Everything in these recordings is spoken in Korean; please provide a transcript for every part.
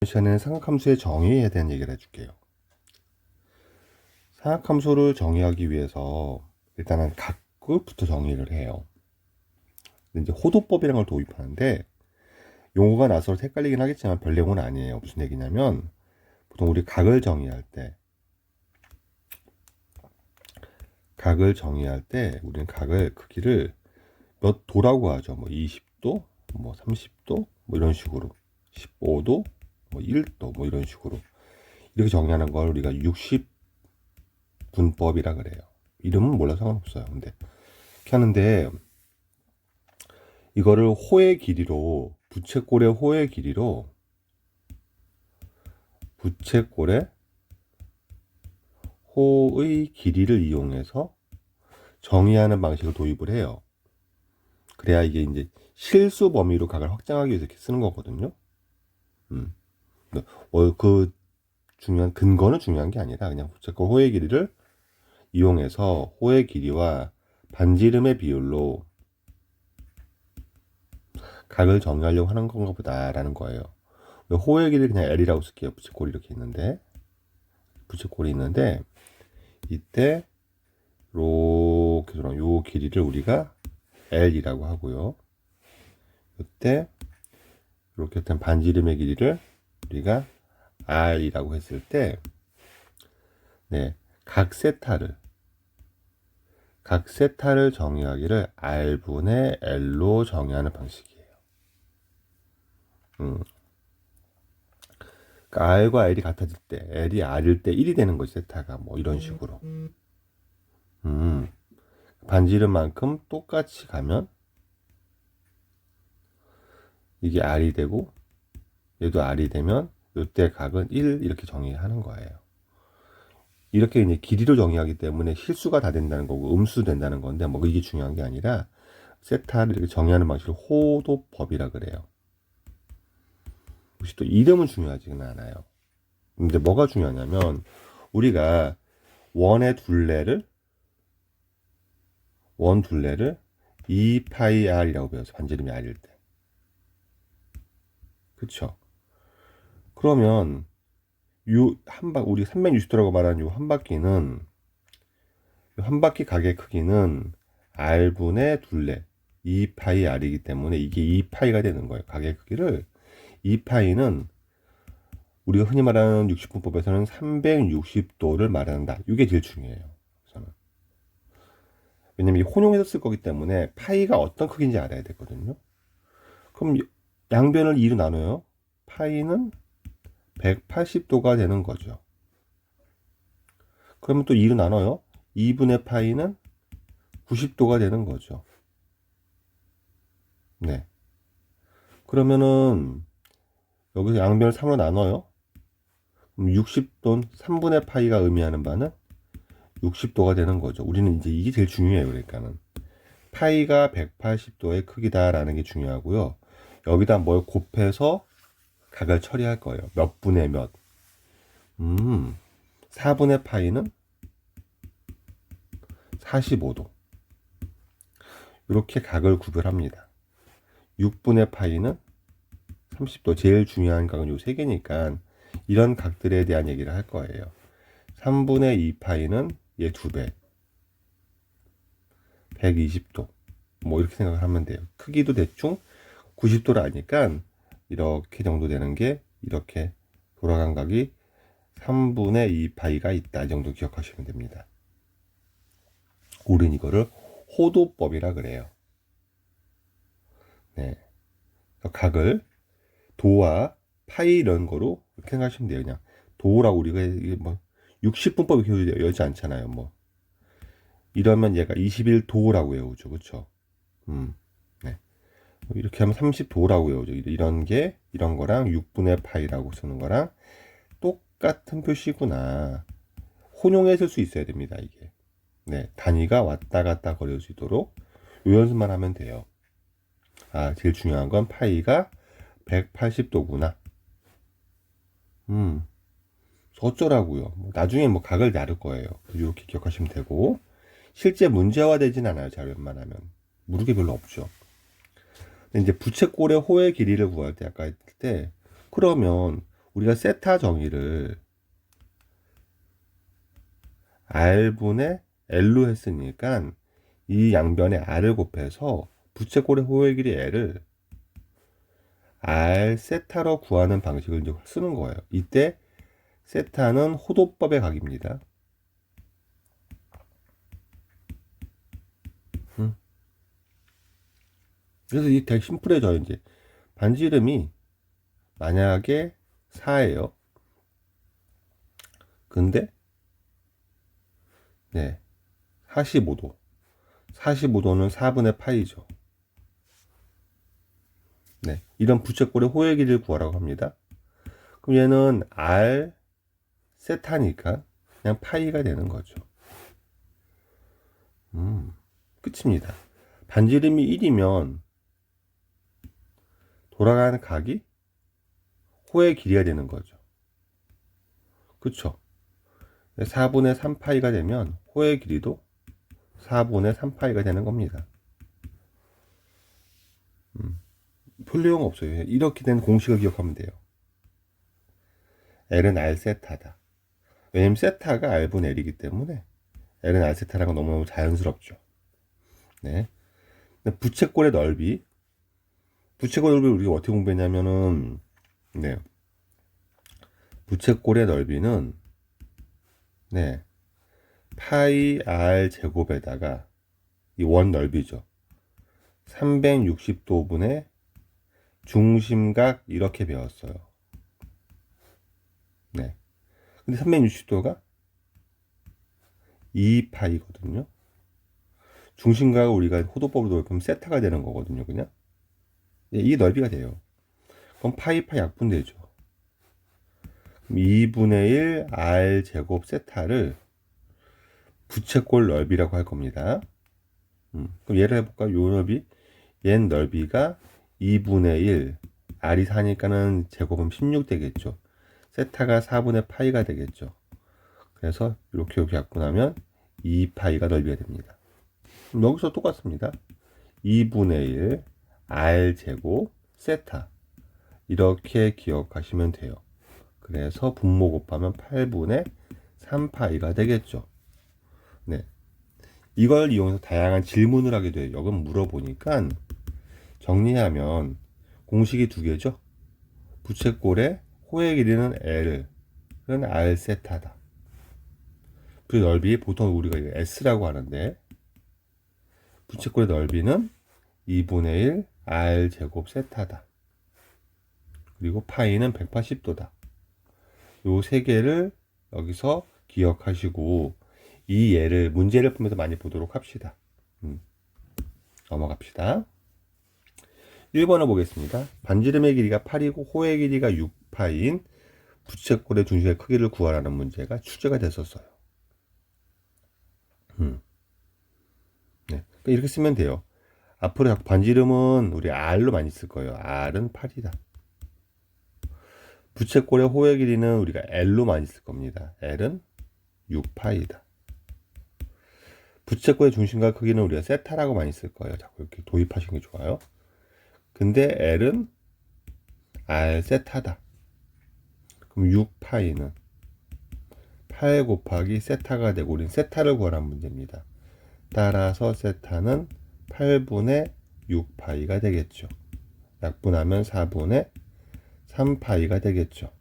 시간에는 삼각함수의 정의에 대한 얘기를 해줄게요. 삼각함수를 정의하기 위해서 일단은 각부터 정의를 해요. 이제 호도법이라는 걸 도입하는데 용어가 나서 헷갈리긴 하겠지만 별 내용은 아니에요. 무슨 얘기냐면 보통 우리 각을 정의할 때 우리는 각을 크기를 몇 도라고 하죠. 뭐 20도, 뭐 30도, 뭐 이런 식으로 15도, 뭐 1도, 뭐 이런 식으로 이렇게 정의하는 걸 우리가 60분법이라 그래요. 이름은 몰라도 상관없어요. 근데 이렇게 하는데 이거를 호의 길이로 부채꼴의 호의 길이로 부채꼴의 호의 길이를 이용해서 정의하는 방식을 도입을 해요. 그래야 이게 이제 실수 범위로 각을 확장하기 위해서 이렇게 쓰는 거거든요. 그 중요한 근거는 중요한 게 아니라 그냥 부채꼴 호의 길이를 이용해서 호의 길이와 반지름의 비율로 각을 정의하려고 하는 건가 보다라는 거예요. 호의 길이 그냥 L이라고 쓸게요. 부채꼴이 이렇게 있는데 이때 이렇게 요 길이를 우리가 L이라고 하고요. 이때 이렇게 된 반지름의 길이를 우리가 R이라고 했을 때 각 세타를 정의하기를 R분의 L로 정의하는 방식이에요. 그러니까 R과 L이 같아질 때 L이 R일 때 1이 되는 거지. 세타가 뭐 이런 식으로 반지름만큼 똑같이 가면 이게 R이 되고 얘도 R이 되면 이때 각은 1 이렇게 정의하는 거예요. 이렇게 이제 길이로 정의하기 때문에 실수가 다 된다는 거고 음수 된다는 건데 뭐 이게 중요한 게 아니라 세타를 이렇게 정의하는 방식을 호도법이라 그래요. 혹시 또 이름은 중요하지는 않아요. 근데 뭐가 중요하냐면 우리가 원 둘레를 2파이 r이라고 배워서 반지름이 r일 때. 그쵸? 그러면 우리 360도라고 말하는 요 한 바퀴는 한 바퀴 각의 크기는 r분의 둘레 2파이 r이기 때문에 이게 2파이가 되는 거예요. 각의 크기를 2파이는 우리가 흔히 말하는 60분법에서는 360도를 말한다. 이게 제일 중요해요. 저는. 왜냐면 이 혼용해서 쓸 거기 때문에 파이가 어떤 크기인지 알아야 되거든요. 그럼 양변을 2로 나눠요. 파이는 180도가 되는 거죠. 그러면 또 2로 나눠요. 2분의 파이는 90도가 되는 거죠. 네. 그러면은 여기서 양변을 3으로 나눠요. 그럼 60도는 3분의 파이가 의미하는 바는 60도가 되는 거죠. 우리는 이제 이게 제일 중요해요. 그러니까는 파이가 180도의 크기다라는 게 중요하고요. 여기다 뭘 곱해서 각을 처리할 거예요. 몇 분의 몇. 4분의 파이는 45도. 이렇게 각을 구별합니다. 6분의 파이는 30도. 제일 중요한 각은 요 세 개니까 이런 각들에 대한 얘기를 할 거예요. 3분의 2 파이는 얘 2배. 120도. 뭐 이렇게 생각을 하면 돼요. 크기도 대충 90도를 아니까 이렇게 정도 되는 게 이렇게 돌아간 각이 3분의 2 파이가 있다. 이 정도 기억하시면 됩니다. 우린 이거를 호도법이라 그래요. 네. 각을 도와 파이 이런 거로 이렇게 생각하시면 돼요. 그냥 도라고 우리가 이게 뭐 60분법이 외우지 않잖아요. 뭐 이러면 얘가 21도라고 외우죠. 그쵸? 네. 이렇게 하면 30도라고 외우죠. 이런 거랑 6분의 파이라고 쓰는 거랑 똑같은 표시구나. 혼용해 쓸 수 있어야 됩니다. 이게. 네. 단위가 왔다 갔다 거릴 수 있도록 요 연습만 하면 돼요. 아, 제일 중요한 건 파이가 180도구나. 어쩌라고요. 나중에 뭐 각을 나눌 거예요. 이렇게 기억하시면 되고 실제 문제화되진 않아요. 잘 웬만하면 모르게 별로 없죠. 근데 이제 부채꼴의 호의 길이를 구할 때 아까 했을 때 그러면 우리가 세타 정의를 R분의 L로 했으니까 이 양변에 R을 곱해서 부채꼴의 호의 길이 L을 R 세타로 구하는 방식을 이제 쓰는 거예요. 이때 세타는 호도법의 각입니다. 그래서 이 되게 심플해져요. 이제 반지름이 만약에 4예요. 근데 네 45도 45도는 4분의 파이죠. 네, 이런 부채꼴의 호의 길이를 구하라고 합니다. 그럼 얘는 R 세타니까 그냥 파이가 되는 거죠. 끝입니다. 반지름이 1이면 돌아가는 각이 호의 길이가 되는 거죠. 그쵸? 4분의 3파이가 되면 호의 길이도 4분의 3파이가 되는 겁니다. 별 내용 없어요. 이렇게 된 공식을 기억하면 돼요. L은 R 세타다. 왜냐면 세타가 R분의 L이기 때문에 L은 R 세타라는 건 너무너무 자연스럽죠. 네. 부채꼴의 넓이. 부채꼴의 넓이를 우리가 어떻게 공부했냐면은, 네. 부채꼴의 넓이는, 네. 파이 R 제곱에다가 이 원 넓이죠. 360도분의 중심각 이렇게 배웠어요. 네. 근데 360도가 2파이거든요. 중심각을 우리가 호도법으로 넓히면 세타가 되는 거거든요. 그냥 이 넓이가 돼요. 그럼 파이 약분되죠. 그럼 2분의 1 R 제곱 세타를 부채꼴 넓이라고 할 겁니다. 그럼 예를 해볼까? 요 넓이, 얘 넓이가 2분의 1 R이 4니까는 제곱은 16 되겠죠. 세타가 4분의 파이가 되겠죠. 그래서 이렇게 약분하면 2파이가 넓이가 됩니다. 여기서 똑같습니다. 2분의 1 R 제곱 세타 이렇게 기억하시면 돼요. 그래서 분모 곱하면 8분의 3파이가 되겠죠. 네. 이걸 이용해서 다양한 질문을 하게 돼요. 여건 물어보니까 정리하면 공식이 두 개죠. 부채꼴의 호의 길이는 L은 R 세타다. 그 넓이 보통 우리가 S라고 하는데 부채꼴의 넓이는 2분의 1 R 제곱 세타다. 그리고 파이는 180도다. 요 세 개를 여기서 기억하시고 이 예를 문제를 풀면서 많이 보도록 합시다. 넘어갑시다. 1번을 보겠습니다. 반지름의 길이가 8이고 호의 길이가 6파인 부채꼴의 중심의 크기를 구하라는 문제가 출제가 됐었어요. 네. 이렇게 쓰면 돼요. 앞으로 반지름은 우리 R로 많이 쓸 거예요. R은 8이다. 부채꼴의 호의 길이는 우리가 L로 많이 쓸 겁니다. L은 6파이다. 부채꼴의 중심각 크기는 우리가 세타라고 많이 쓸 거예요. 자꾸 이렇게 도입하시는 게 좋아요. 근데 L은 R 세타다. 그럼 6파이는 8 곱하기 세타가 되고 우리는 세타를 구하라는 문제입니다. 따라서 세타는 8분의 6파이가 되겠죠. 약분하면 4분의 3파이가 되겠죠.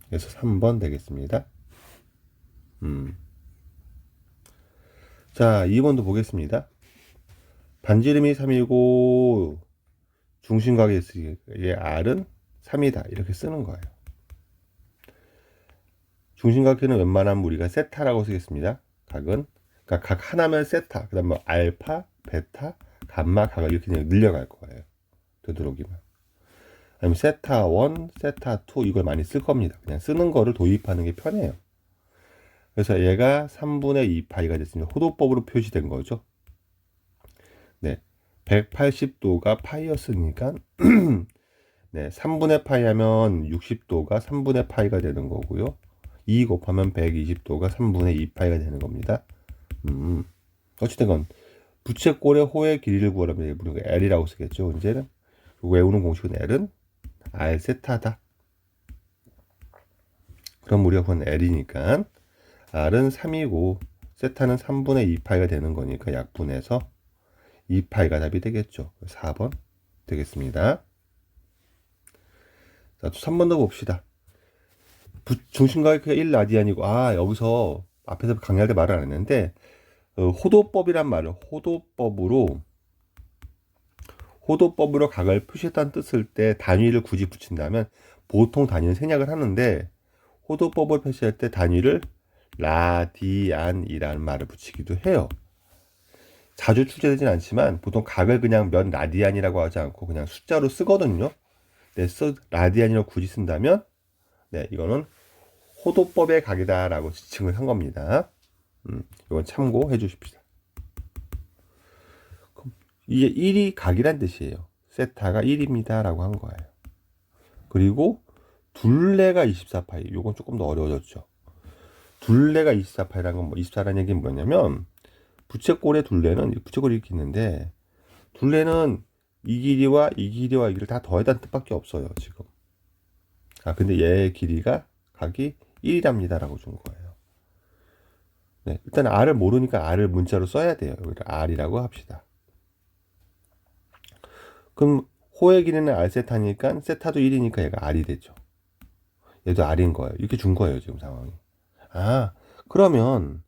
그래서 3번 되겠습니다. 자, 2번도 보겠습니다. 반지름이 3이고 중심각의 R은 3이다. 이렇게 쓰는 거예요. 중심각형은 웬만하면 우리가 세타라고 쓰겠습니다. 각은 그러니까 각 하나면 세타, 그 다음에 알파, 베타, 감마, 각을 이렇게 그냥 늘려갈 거예요. 되도록이면. 아니면 세타 1, 세타 2 이걸 많이 쓸 겁니다. 그냥 쓰는 거를 도입하는 게 편해요. 그래서 얘가 3분의 2파이가 됐습니다. 호도법으로 표시된 거죠. 네, 180도가 파이였으니까 네, 3분의 파이 하면 60도가 3분의 파이가 되는 거고요. 2 곱하면 120도가 3분의 2파이가 되는 겁니다. 어쨌든 건 부채꼴의 호의 길이를 구하려면 우리가 L이라고 쓰겠죠. 문제는 외우는 공식은 L은 R 세타다. 그럼 우리가 구한 L이니까 R은 3이고 세타는 3분의 2파이가 되는 거니까 약분해서 2파이가 답이 되겠죠. 4번 되겠습니다. 자, 또 3번 더 봅시다. 중심각의 크기가 1라디안이고, 여기서 앞에서 강의할 때 말을 안 했는데, 호도법이란 말을 호도법으로 각을 표시했다는 뜻을 때 단위를 굳이 붙인다면 보통 단위는 생략을 하는데, 호도법을 표시할 때 단위를 라디안이라는 말을 붙이기도 해요. 자주 출제되진 않지만 보통 각을 그냥 몇 라디안이라고 하지 않고 그냥 숫자로 쓰거든요. 라디안이라고 굳이 쓴다면 이거는 호도법의 각이다라고 지칭을 한 겁니다. 이건 참고해 주십시오. 이게 1이 각이란 뜻이에요. 세타가 1입니다 라고 한 거예요. 그리고 둘레가 24파이. 이건 조금 더 어려워졌죠. 둘레가 24파이라는 건 24라는 얘기는 뭐냐면 부채꼴의 둘레는 부채꼴이 이렇게 있는데 둘레는 이 길이와 이 길이와 이 길이를 다 더해다는 뜻밖에 없어요. 지금. 근데 얘의 길이가 각이 1이랍니다 라고 준 거예요. 네, 일단 R을 모르니까 R을 문자로 써야 돼요. 여기를 R이라고 합시다. 그럼 호의 길이는 R세타니까 세타도 1이니까 얘가 R이 되죠. 얘도 R인 거예요. 이렇게 준 거예요. 지금 상황이. 그러면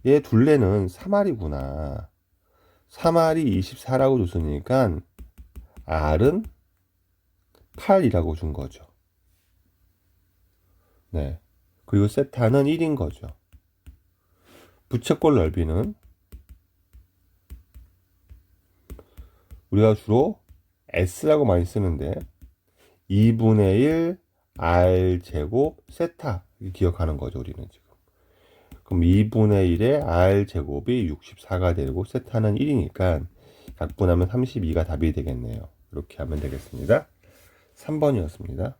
얘 둘레는 3R이구나. 3R이 24라고 줬으니까 R은 8이라고 준 거죠. 네. 그리고 세타는 1인 거죠. 부채꼴 넓이는 우리가 주로 S라고 많이 쓰는데 2분의 1 R제곱 세타 기억하는 거죠. 우리는 지금. 그럼 2분의 1의 R제곱이 64가 되고 세타는 1이니까 약분하면 32가 답이 되겠네요. 이렇게 하면 되겠습니다. 3번이었습니다.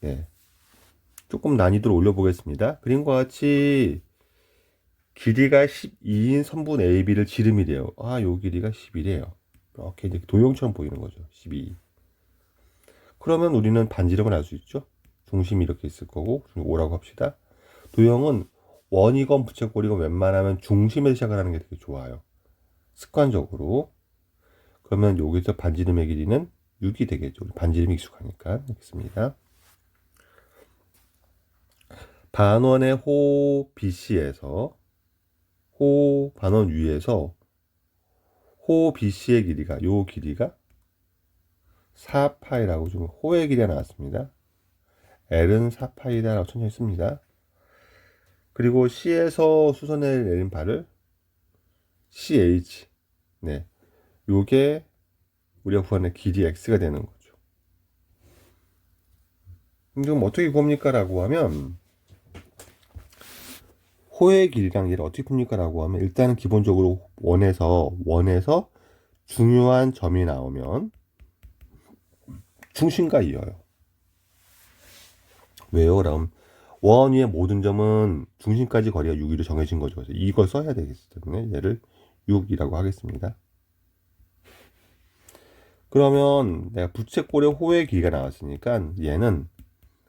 네. 조금 난이도를 올려보겠습니다. 그림과 같이 길이가 12인 선분 AB를 지름이래요. 요 길이가 10이래요. 이렇게 이제 도형처럼 보이는 거죠. 12. 그러면 우리는 반지름을 알 수 있죠. 중심이 이렇게 있을 거고 5라고 합시다. 도형은 원이건 부채꼴이건 웬만하면 중심에서 시작을 하는 게 되게 좋아요. 습관적으로. 그러면 여기서 반지름의 길이는 6이 되겠죠. 반지름이 익숙하니까. 알겠습니다. 반원의 호 BC에서 호 반원 위에서 호 BC의 길이가 요 길이가 4파이라고 좀 호의 길이가 나왔습니다. L은 4파이다라고 천천히 씁니다. 그리고 C에서 수선을 내린 발을 CH 요게 우리가 구하는 길이 X가 되는 거죠. 그럼 어떻게 구합니까? 라고 하면 호의 길이랑 얘를 어떻게 풉니까? 라고 하면 일단은 기본적으로 원에서 중요한 점이 나오면 중심과 이어요. 왜요? 그럼 원 위의 모든 점은 중심까지 거리가 6이로 정해진 거죠. 그래서 이걸 써야 되기 때문에 얘를 6이라고 하겠습니다. 그러면 내가 부채꼴의 호의 길이가 나왔으니까 얘는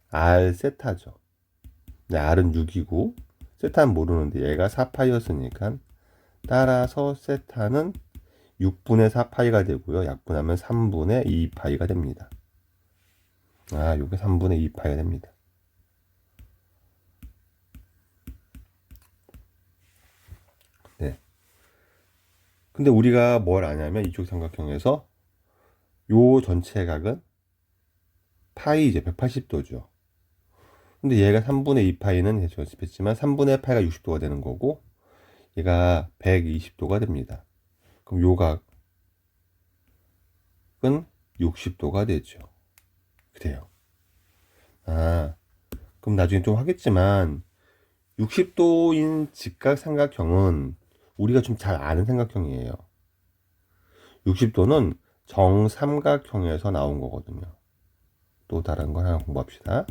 R 세타죠. R은 6이고 세타는 모르는데 얘가 4파이였으니까 따라서 세타는 6분의 4파이가 되고요. 약분하면 3분의 2파이가 됩니다. 요게 3분의 2파이가 됩니다. 네. 근데 우리가 뭘 아냐면 이쪽 삼각형에서 요 전체 각은 파이 이제 180도죠. 근데 얘가 3분의 2파이는 연습했지만 3분의 파이가 60도가 되는 거고 얘가 120도가 됩니다. 그럼 요 각은 60도가 되죠. 그래요. 그럼 나중에 좀 하겠지만 60도인 직각 삼각형은 우리가 좀 잘 아는 삼각형이에요. 60도는 정삼각형에서 나온 거거든요. 또 다른 거 하나 공부합시다.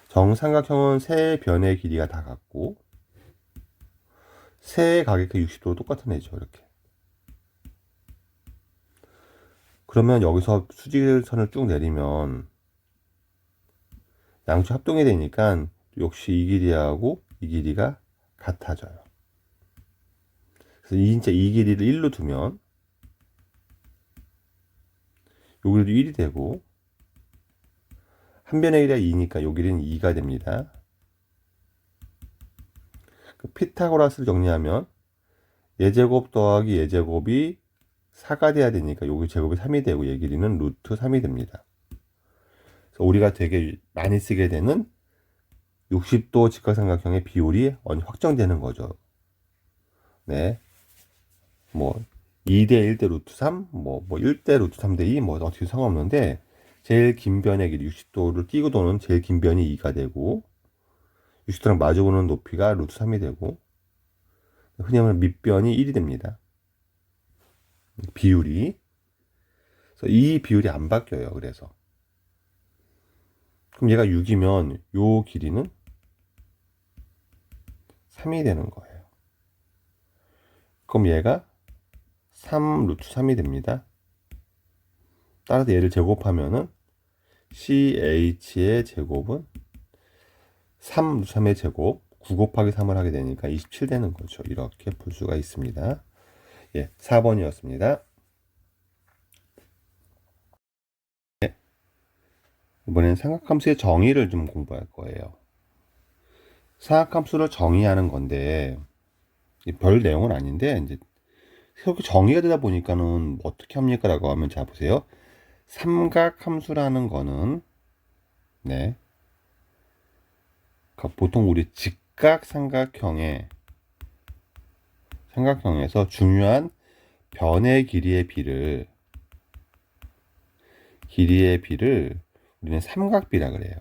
정삼각형은 세 변의 길이가 다 같고 세 각의 60도로 똑같은 애죠. 이렇게. 그러면 여기서 수직선을 쭉 내리면 양쪽 합동이 되니까 역시 이 길이하고 이 길이가 같아져요. 그래서 이제 이 길이를 1로 두면 요 길이도 1이 되고 한 변의 길이가 2니까 요 길이는 2가 됩니다. 그 피타고라스를 정리하면 예제곱 더하기 예제곱이 4가 돼야 되니까 여기 제곱이 3이 되고 얘 길이는 루트 3이 됩니다. 그래서 우리가 되게 많이 쓰게 되는 60도 직각삼각형의 비율이 확정되는 거죠. 네. 뭐 2대 1대 루트 3, 뭐 1대 루트 3대 2, 뭐 어떻게 상관없는데 제일 긴 변의 길이 60도를 끼고 도는 제일 긴 변이 2가 되고 60도랑 마주보는 높이가 루트 3이 되고 흔히 말하는 밑변이 1이 됩니다. 비율이. 그래서 이 비율이 안 바뀌어요. 그래서 그럼 얘가 6이면 요 길이는 3이 되는 거예요. 그럼 얘가 3 루트 3이 됩니다. 따라서 얘를 제곱하면은 CH의 제곱은 3 루트 3의 제곱 9 곱하기 3을 하게 되니까 27 되는 거죠. 이렇게 풀 수가 있습니다. 예, 4번이었습니다. 네, 이번엔 삼각함수의 정의를 좀 공부할 거예요. 삼각함수를 정의하는 건데 별 내용은 아닌데 이제 이렇게 정의가 되다 보니까는 어떻게 합니까? 라고 하면 자 보세요. 삼각함수라는 거는 네, 보통 우리 직각삼각형에서 중요한 변의 길이의 비를 우리는 삼각비라 그래요.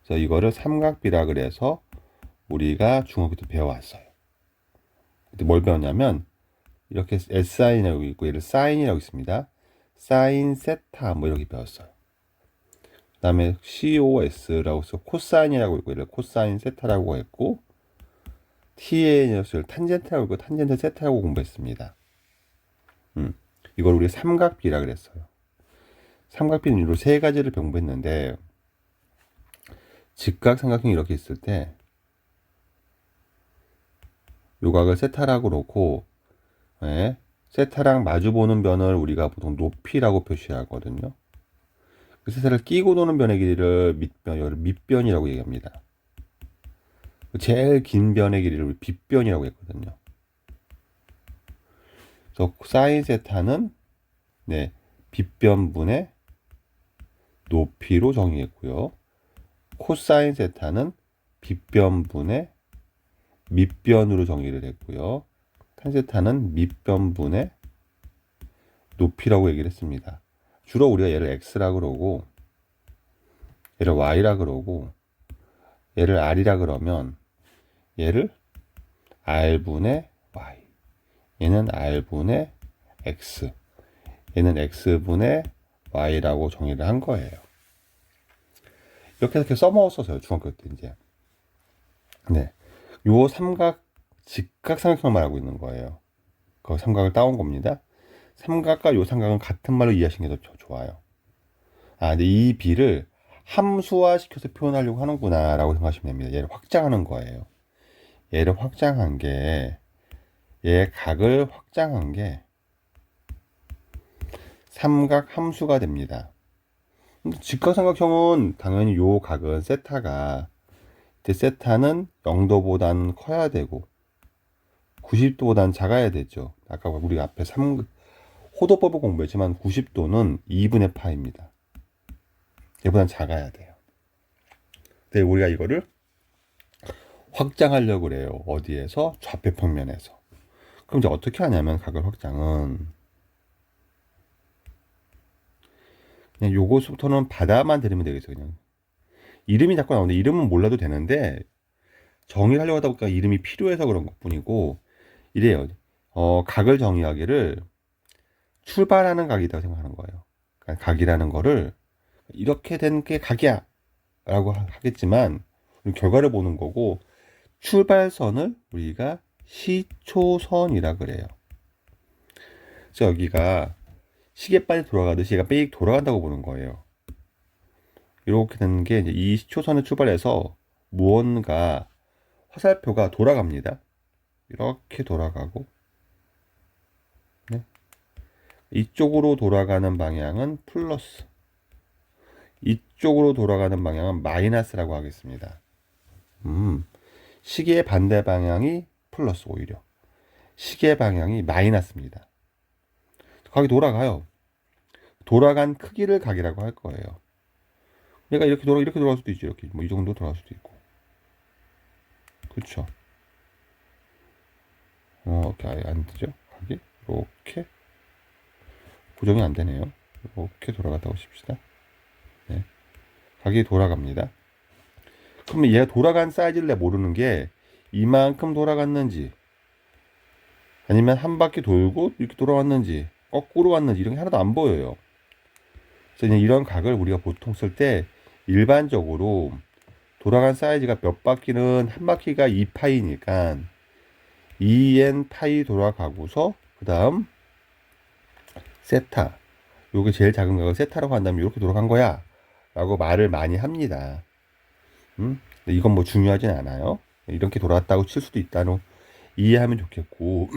그래서 이거를 삼각비라 그래서 우리가 중학교 때 배워왔어요. 그때 뭘 배웠냐면 이렇게 S사인이라고 있고 얘를 사인이라고 있습니다. 사인 세타 뭐 이렇게 배웠어요. 그 다음에 COS라고 해서 코사인이라고 있고 얘를 코사인 세타라고 했고 TA의 녀석을 탄젠트라고 있고 탄젠트 세타라고 공부했습니다. 이걸 우리 삼각비라 그랬어요. 삼각비는 이로 세 가지를 공부했는데 직각삼각형이 이렇게 있을 때 요각을 세타라고 놓고 네, 세타랑 마주보는 변을 우리가 보통 높이라고 표시하거든요. 그 세타를 끼고 도는 변의 길이를 밑변이라고 얘기합니다. 제일 긴 변의 길이를 우리 빗변이라고 했거든요. 그래서 사인 세타는 네, 빗변분의 높이로 정의했고요. 코사인 세타는 빗변분의 밑변으로 정의를 했고요. 탄 세타는 밑변분의 높이라고 얘기를 했습니다. 주로 우리가 얘를 x라 그러고 얘를 y라 그러고 얘를 r이라 그러면 얘를 r분의 y, 얘는 r분의 x, 얘는 x분의 y라고 정의를 한 거예요. 이렇게 써먹었어요. 중학교 때 이제. 네, 요 삼각 직각삼각형을 말하고 있는 거예요. 그 삼각을 따온 겁니다. 삼각과 요 삼각은 같은 말로 이해하시는 게 더 좋아요. 아, 근데 이 비를 함수화시켜서 표현하려고 하는구나 라고 생각하시면 됩니다. 얘를 확장하는 거예요. 얘를 확장한 게, 얘 각을 확장한 게 삼각 함수가 됩니다. 직각삼각형은 당연히 요 각은 세타가, 세타는 0도보단 커야 되고 90도보단 작아야 되죠. 아까 우리 앞에 호도법을 공부했지만 90도는 2분의 파입니다. 얘보단 작아야 돼요. 근데 우리가 이거를 확장하려고 그래요. 어디에서? 좌표 평면에서. 그럼 이제 어떻게 하냐면 각을 확장은 그냥 요거부터는 받아만 들으면 되겠어요. 그냥 이름이 자꾸 나오는데 이름은 몰라도 되는데 정의를 하려고 하다 보니까 이름이 필요해서 그런 것 뿐이고 이래요. 각을 정의하기를 출발하는 각이라고 생각하는 거예요. 그러니까 각이라는 거를 이렇게 된 게 각이야 라고 하겠지만 결과를 보는 거고 출발선을 우리가 시초선이라 그래요. 그래서 여기가 시계빨이 돌아가듯이 얘가 빽 돌아간다고 보는 거예요. 이렇게 되는 게 이제 이 시초선을 출발해서 무언가 화살표가 돌아갑니다. 이렇게 돌아가고, 네. 이쪽으로 돌아가는 방향은 플러스, 이쪽으로 돌아가는 방향은 마이너스라고 하겠습니다. 시계의 반대 방향이 플러스 오히려 시계 방향이 마이너스입니다. 각이 돌아가요. 돌아간 크기를 각이라고 할 거예요. 얘가 이렇게 돌아갈 수도 있죠. 이렇게 뭐 이 정도 돌아갈 수도 있고, 그렇죠. 이렇게 아예 안 되죠. 각이 이렇게 고정이 안 되네요. 이렇게 돌아갔다고 칩시다. 네. 각이 돌아갑니다. 그러면 얘가 돌아간 사이즈를 내가 모르는 게 이만큼 돌아갔는지, 아니면 한 바퀴 돌고 이렇게 돌아왔는지, 거꾸로 왔는지 이런 게 하나도 안 보여요. 그래서 이런 각을 우리가 보통 쓸 때 일반적으로 돌아간 사이즈가 몇 바퀴는 한 바퀴가 2파이니까 2n 파이 돌아가고서 그 다음 세타, 요게 제일 작은 각을 세타라고 한다면 이렇게 돌아간 거야 라고 말을 많이 합니다. 이건 뭐 중요하진 않아요. 이렇게 돌아갔다고 칠 수도 있다는 이해하면 좋겠고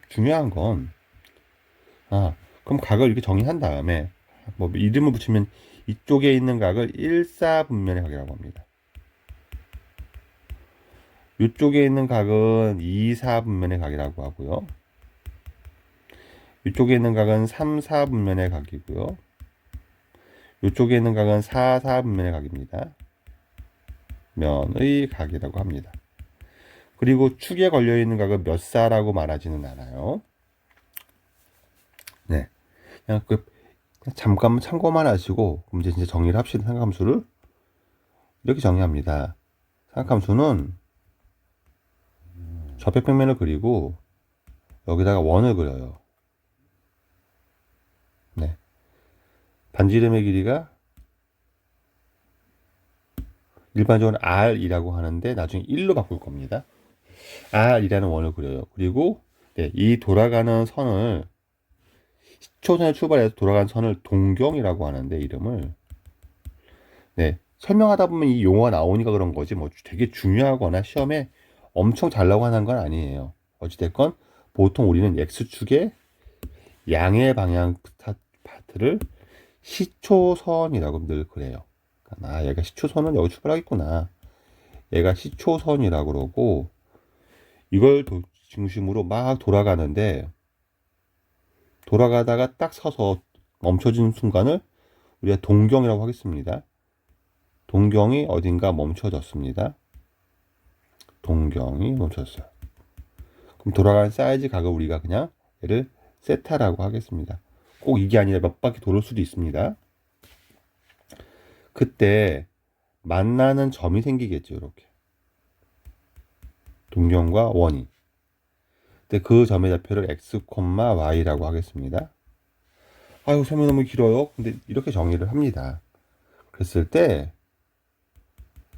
중요한 건 그럼 각을 이렇게 정의한 다음에 뭐 이름을 붙이면 이쪽에 있는 각을 일사분면의 각이라고 합니다. 이쪽에 있는 각은 이사분면의 각이라고 하고요. 이쪽에 있는 각은 3사분면의 각이고요. 이쪽에 있는 각은 4사분면의 각입니다. 면의 각이라고 합니다. 그리고 축에 걸려있는 각은 몇 사라고 말하지는 않아요. 네. 그냥 잠깐만 참고만 하시고, 그럼 이제 진짜 정리를 합시다. 삼각함수를 이렇게 정의합니다. 삼각함수는 좌표평면을 그리고 여기다가 원을 그려요. 네. 반지름의 길이가 일반적으로 R이라고 하는데 나중에 1로 바꿀 겁니다. R이라는 원을 그려요. 그리고 네, 이 돌아가는 선을 시초선에 출발해서 돌아가는 선을 동경이라고 하는데 이름을, 네, 설명하다 보면 이 용어가 나오니까 그런 거지 뭐 되게 중요하거나 시험에 엄청 잘 나오는 건 아니에요. 어찌됐건 보통 우리는 X축의 양의 방향 파트를 시초선이라고 늘 그래요. 얘가 시초선은 여기 출발하겠구나. 얘가 시초선이라고 그러고, 이걸 중심으로 막 돌아가는데, 돌아가다가 딱 서서 멈춰지는 순간을 우리가 동경이라고 하겠습니다. 동경이 어딘가 멈춰졌습니다. 동경이 멈춰졌어요. 그럼 돌아가는 사이즈 각을 우리가 그냥 얘를 세타라고 하겠습니다. 꼭 이게 아니라 몇 바퀴 돌을 수도 있습니다. 그때 만나는 점이 생기겠죠. 이렇게 동경과 원이. 근데 그 점의 좌표를 x, y라고 하겠습니다. 아유, 설명 너무 길어요. 근데 이렇게 정의를 합니다. 그랬을 때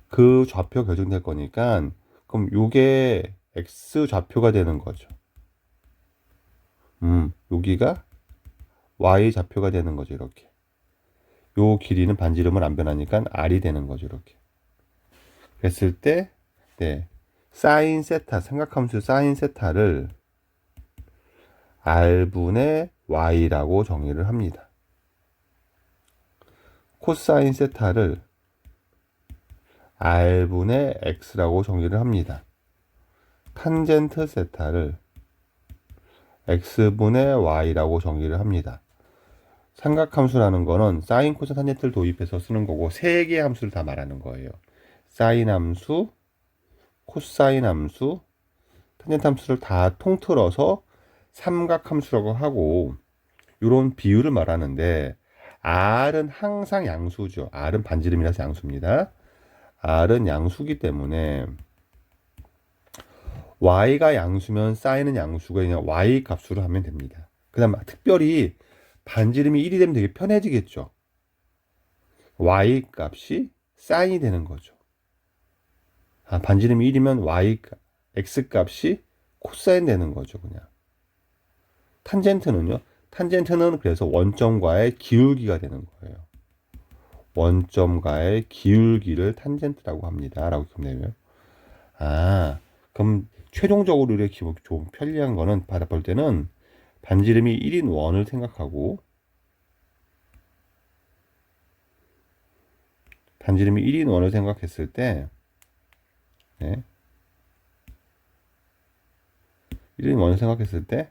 그 좌표 결정될 거니까, 그럼 요게 x 좌표가 되는 거죠. 여기가 y 좌표가 되는 거죠. 이렇게. 요 길이는 반지름은 안 변하니까 r이 되는 거죠. 이렇게. 그랬을 때, 네, 사인 세타, 삼각함수 사인 세타를 r분의 y라고 정의를 합니다. 코사인 세타를 r분의 x라고 정의를 합니다. 탄젠트 세타를 x분의 y라고 정의를 합니다. 삼각함수라는 거는 사인, 코사, 탄젠트를 도입해서 쓰는 거고, 세 개의 함수를 다 말하는 거예요. 사인 함수, 코사인 함수, 탄젠트 함수를 다 통틀어서 삼각함수라고 하고, 이런 비율을 말하는데, R은 항상 양수죠. R은 반지름이라서 양수입니다. R은 양수기 때문에 Y가 양수면 사인은 양수가 그냥 Y 값으로 하면 됩니다. 그 다음 특별히 반지름이 1이 되면 되게 편해지겠죠. Y 값이 사인이 되는 거죠. 반지름이 1이면 X 값이 코사인 되는 거죠. 그냥. 탄젠트는요? 탄젠트는 그래서 원점과의 기울기가 되는 거예요. 원점과의 기울기를 탄젠트라고 합니다. 라고 기억내면. 그럼 최종적으로 이렇게 좀 편리한 거는 받아볼 때는 반지름이 1인 원을 생각하고 반지름이 1인 원을 생각했을 때 네. 1인 원을 생각했을 때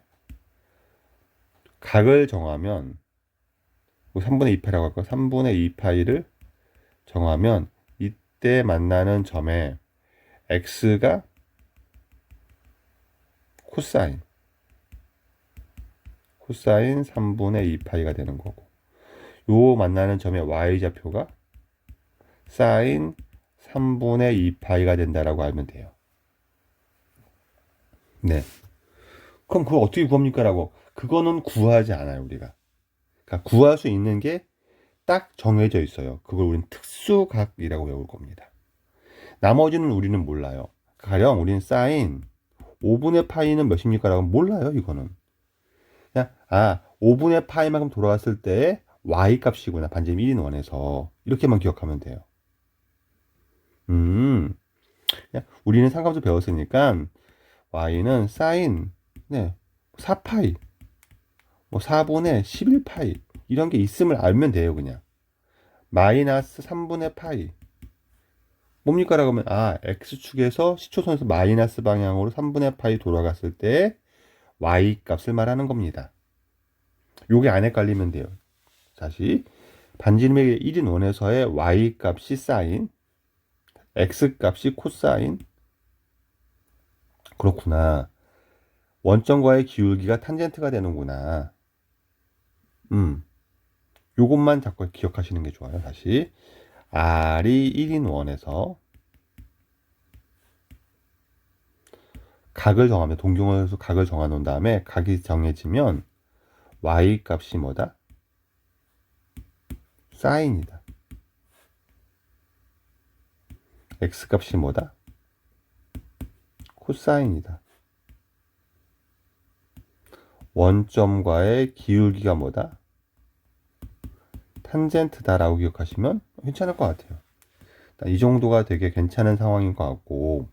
각을 정하면 3분의 2파이라고 할까? 3분의 2파이를 정하면 이때 만나는 점에 x가 코사인 3분의 2파이가 되는 거고 요 만나는 점의 y좌표가 사인 3분의 2파이가 된다라고 알면 돼요. 네. 그럼 그걸 어떻게 구합니까? 라고. 그거는 구하지 않아요, 우리가. 그러니까 구할 수 있는 게 딱 정해져 있어요. 그걸 우리는 특수각이라고 외울 겁니다. 나머지는 우리는 몰라요. 가령 우리는 사인 5분의 파이는 몇입니까? 라고 몰라요, 이거는. 그냥, 5분의 파이만큼 돌아왔을 때 y 값이구나. 반지름 1인 원에서. 이렇게만 기억하면 돼요. 그냥 우리는 상관수 배웠으니까 y는 사인, 네, 4파이, 4분의 11파이. 이런 게 있음을 알면 돼요, 그냥. 마이너스 3분의 파이. 뭡니까? 라고 하면, x축에서 시초선에서 마이너스 방향으로 3분의 파이 돌아갔을 때 y 값을 말하는 겁니다. 요게 안 헷갈리면 돼요. 다시. 반지름의 1인 원에서의 y 값이 사인, x 값이 코사인. 그렇구나. 원점과의 기울기가 탄젠트가 되는구나. 요것만 자꾸 기억하시는 게 좋아요. 다시. R이 1인 원에서 각을 정하면 동경원에서 각을 정해 놓은 다음에 각이 정해지면 y 값이 뭐다? 사인이다. x 값이 뭐다? 코사인이다. 원점과의 기울기가 뭐다? 탄젠트다라고 기억하시면 괜찮을 것 같아요. 이 정도가 되게 괜찮은 상황인 것 같고,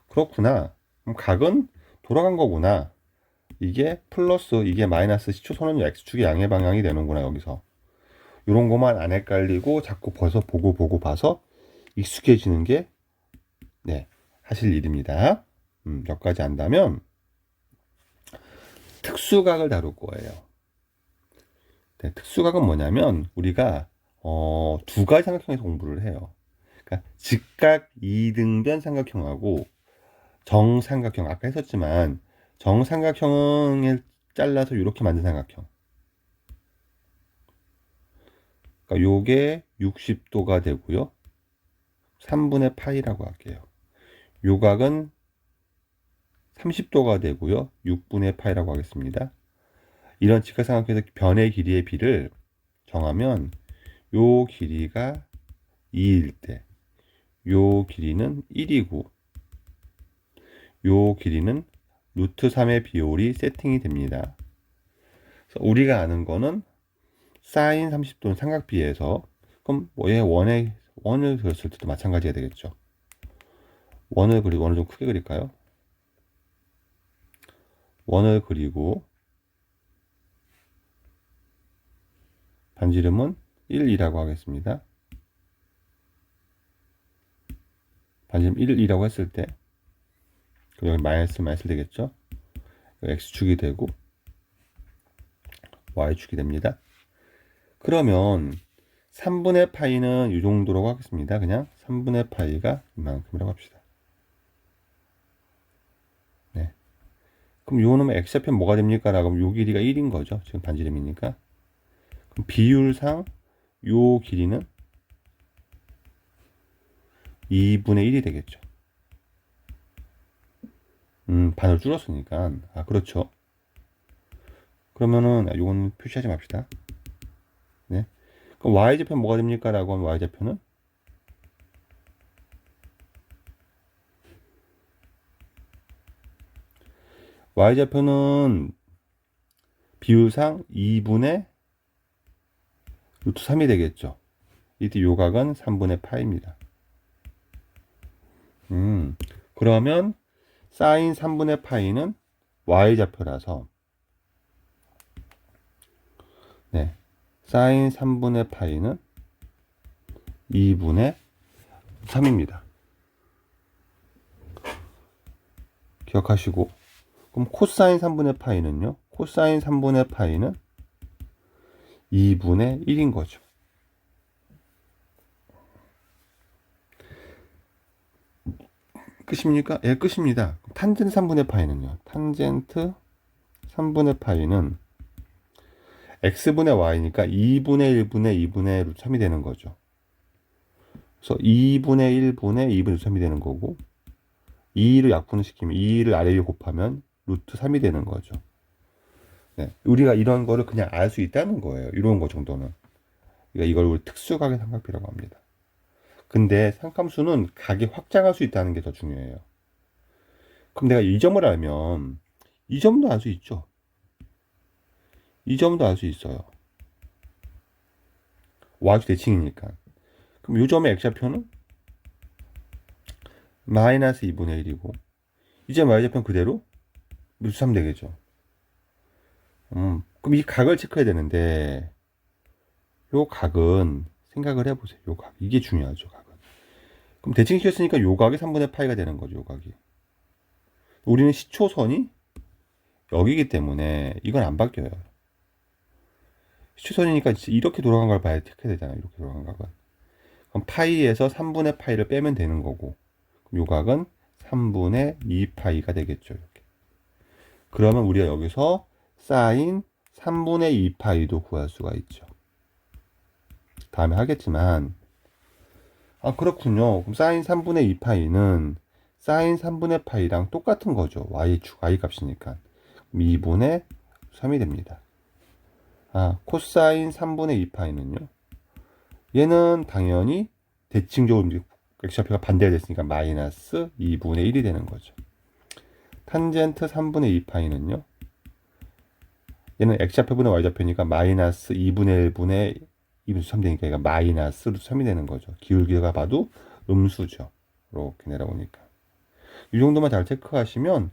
그렇구나. 그럼 각은 돌아간 거구나. 이게 플러스, 이게 마이너스 시초선은 x축의 양의 방향이 되는구나, 여기서. 이런 것만 안 헷갈리고 자꾸 보고 봐서 익숙해지는 게, 네, 하실 일입니다. 여기까지 한다면, 특수각을 다룰 거예요. 네, 특수각은 뭐냐면, 우리가, 두 가지 삼각형에서 공부를 해요. 그러니까 직각 이등변 삼각형하고 정삼각형 아까 했었지만 정삼각형을 잘라서 이렇게 만든 삼각형. 그러니까 요게 60도가 되고요. 3분의 파이라고 할게요. 요 각은 30도가 되고요. 6분의 파이라고 하겠습니다. 이런 직각삼각형에서 변의 길이의 비를 정하면 요 길이가 2일 때 요 길이는 1이고 요 길이는 루트 3의 비율이 세팅이 됩니다. 그래서 우리가 아는 거는 사인 30도는 삼각비에서 그럼 얘 원을 그렸을 때도 마찬가지가 되겠죠. 원을 좀 크게 그릴까요? 원을 그리고 반지름은 1이라고 하겠습니다. 반지름 1이라고 했을 때 그럼 여기 마이너스 되겠죠? x축이 되고 y축이 됩니다. 그러면 3분의 파이는 이 정도라고 하겠습니다. 그냥 3분의 파이가 이만큼이라고 합시다. 네. 그럼 요 놈의 x좌표는 뭐가 됩니까? 라고 하면 요 길이가 1인 거죠. 지금 반지름이니까. 그럼 비율상 요 길이는 2분의 1이 되겠죠. 반을 줄였으니까. 그렇죠. 그러면은 요거는 표시하지 맙시다. 네. 그럼 y좌표는 뭐가 됩니까? 라고 하면 y좌표는 비율상 2분의 루트 3이 되겠죠. 이때 요각은 3분의 파입니다. 그러면 사인 3분의 파이는 y좌표라서 네, 사인 3분의 파이는 2분의 3입니다. 기억하시고, 그럼 코사인 3분의 파이는요? 코사인 3분의 파이는 2분의 1인 거죠. 끝입니까? 예, 끝입니다. 탄젠트 3분의 파이는요? 탄젠트 3분의 파이는 x분의 y니까 2분의 1분의 2분의 루트 3이 되는 거죠. 그래서 2분의 1분의 2분의 루트 3이 되는 거고, 2를 약분시키면 2를 아래 위에 곱하면 루트 3이 되는 거죠. 네, 우리가 이런 거를 그냥 알 수 있다는 거예요. 이런 거 정도는. 그러니까 이걸 우리 특수각의 삼각비라고 합니다. 근데 삼함수는 각이 확장할 수 있다는 게 더 중요해요. 그럼 내가 이 점을 알면 이 점도 알 수 있죠. 이 점도 알 수 있어요. y축 대칭이니까. 그럼 이 점의 x좌표는 마이너스 2분의 1이고 이 점 y좌표는 그대로 루트 3 되겠죠. 그럼 이 각을 체크해야 되는데 요 각은 생각을 해보세요. 요 각. 이게 중요하죠. 각은. 그럼 대칭시켰으니까 요 각이 3분의 파이가 되는 거죠. 요 각이. 우리는 시초선이 여기기 때문에 이건 안 바뀌어요. 시초선이니까 이렇게 돌아간 걸 봐야 체크해야 되잖아요. 이렇게 돌아간 각은. 그럼 파이에서 3분의 파이를 빼면 되는 거고 요 각은 3분의 2파이가 되겠죠. 이렇게. 그러면 우리가 여기서 사인 3분의 2파이도 구할 수가 있죠. 다음에 하겠지만 그렇군요. 그럼 사인 3분의 2파이는 사인 3분의 파이랑 똑같은 거죠. y축, y값이니까. 2분의 3이 됩니다. 코사인 3분의 2파이는요. 얘는 당연히 대칭적으로 x좌표가 반대가 됐으니까 마이너스 2분의 1이 되는 거죠. 탄젠트 3분의 2파이는요. 얘는 x좌표분의 y좌표니까 마이너스 2분의 1분의 2분의 3 되니까 얘가 마이너스 루트 3이 되는 거죠. 기울기가 봐도 음수죠. 이렇게 내려오니까. 이 정도만 잘 체크하시면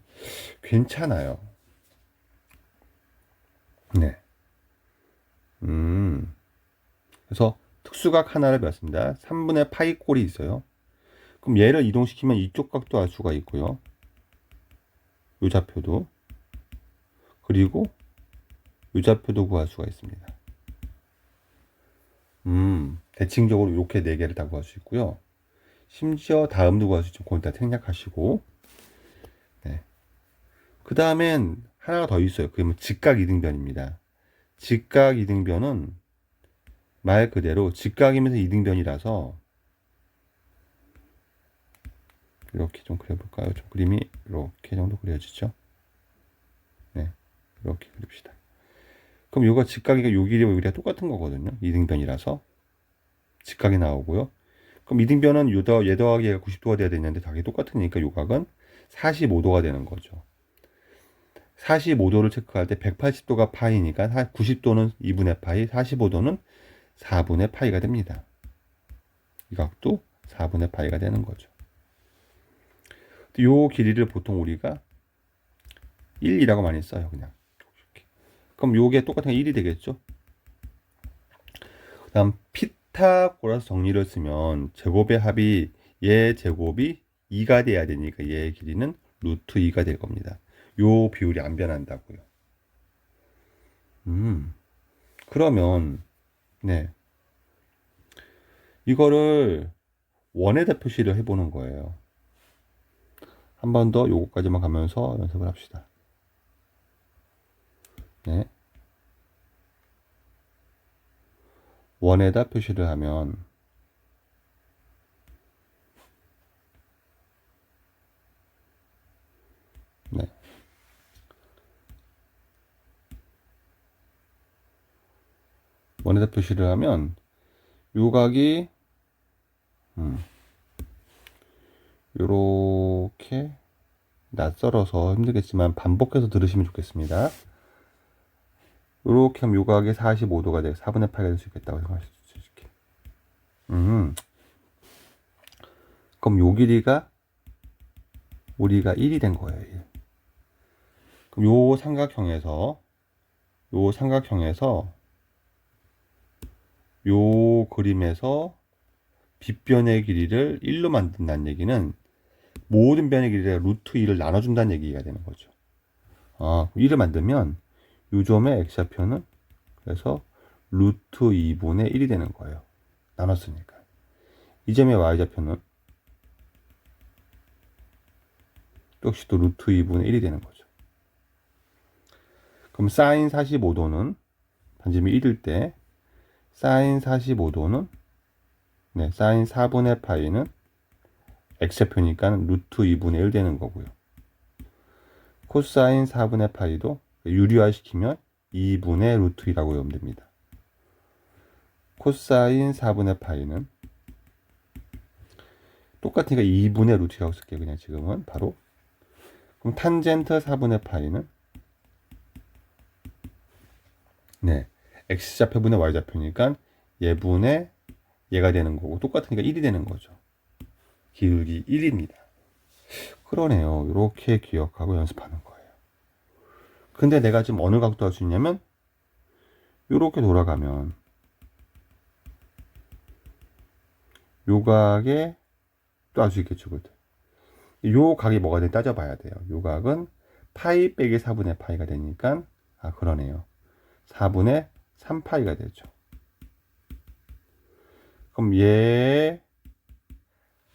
괜찮아요. 네. 그래서 특수각 하나를 배웠습니다. 3분의 파이 꼴이 있어요. 그럼 얘를 이동시키면 이쪽 각도 알 수가 있고요. 요 좌표도. 그리고 요 좌표도 구할 수가 있습니다. 대칭적으로 이렇게 4개를 다 구할 수 있고요. 심지어 다음도 구할 수 있죠. 그건 다 생략하시고. 네. 그 다음엔 하나가 더 있어요. 그게 뭐 직각 이등변입니다. 직각 이등변은 말 그대로 직각이면서 이등변이라서 이렇게 좀 그려볼까요? 좀 그림이 이렇게 정도 그려지죠? 네, 이렇게 그립시다. 그럼 요거 직각이가 요 길이와 요 길이가 똑같은 거거든요. 이등변이라서 직각이 나오고요. 그럼 이등변은 얘 더하기 얘가 90도가 돼야 되는데 각이 똑같으니까 요 각은 45도가 되는 거죠. 45도를 체크할 때 180도가 파이니까 90도는 2분의 파이, 45도는 4분의 파이가 됩니다. 이 각도 4분의 파이가 되는 거죠. 요 길이를 보통 우리가 1이라고 많이 써요. 그냥. 그럼 요게 똑같은 게 1이 되겠죠. 그 다음 피타고라스 정리를 쓰면 제곱의 합이 얘 제곱이 2가 돼야 되니까 얘의 길이는 루트 2가 될 겁니다. 요 비율이 안 변한다고요. 그러면 네 이거를 원에다 표시를 해보는 거예요. 한 번 더 요거까지만 가면서 연습을 합시다. 네. 원에다 표시를 하면 네. 원에다 표시를 하면 요각이 요렇게 낯설어서 힘들겠지만 반복해서 들으시면 좋겠습니다. 이렇게 하면 요각이 45도가 돼 4분의 8가 될 수 있겠다고 생각하실 수 있게. 그럼 요 길이가 우리가 1이 된 거예요. 1. 그럼 요 삼각형에서 요 그림에서 빗변의 길이를 1로 만든다는 얘기는 모든 변의 길이가 루트 2를 나눠준다는 얘기가 되는 거죠. 1을 만들면 요 점의 x좌표는 그래서 루트 2분의 1이 되는 거예요. 나눴으니까. 이 점의 y좌표는 역시 또 루트 2분의 1이 되는 거죠. 그럼 사인 45도는 반지름이 1일 때 사인 45도는 사인 4분의 파이는 x좌표니까 루트 2분의 1 되는 거고요. 코사인 4분의 파이도 유리화 시키면 2분의 루트 2라고 외우면 됩니다. 코사인 4분의 파이는 똑같으니까 2분의 루트 2라고 쓸게요. 그냥 지금은 바로. 그럼 탄젠트 4분의 파이는 x좌표분의 y좌표니까 얘분의 얘가 되는 거고 똑같으니까 1이 되는 거죠. 기울기 1입니다. 그러네요. 이렇게 기억하고 연습하는 거예요. 근데 내가 지금 어느 각도 할 수 있냐면 이렇게 돌아가면 요 각에 또 할 수 있겠죠. 그때. 요 각이 뭐가 되는지 따져봐야 돼요. 요 각은 파이 빼기 4분의 파이가 되니까 그러네요. 4분의 3파이가 되죠. 그럼 얘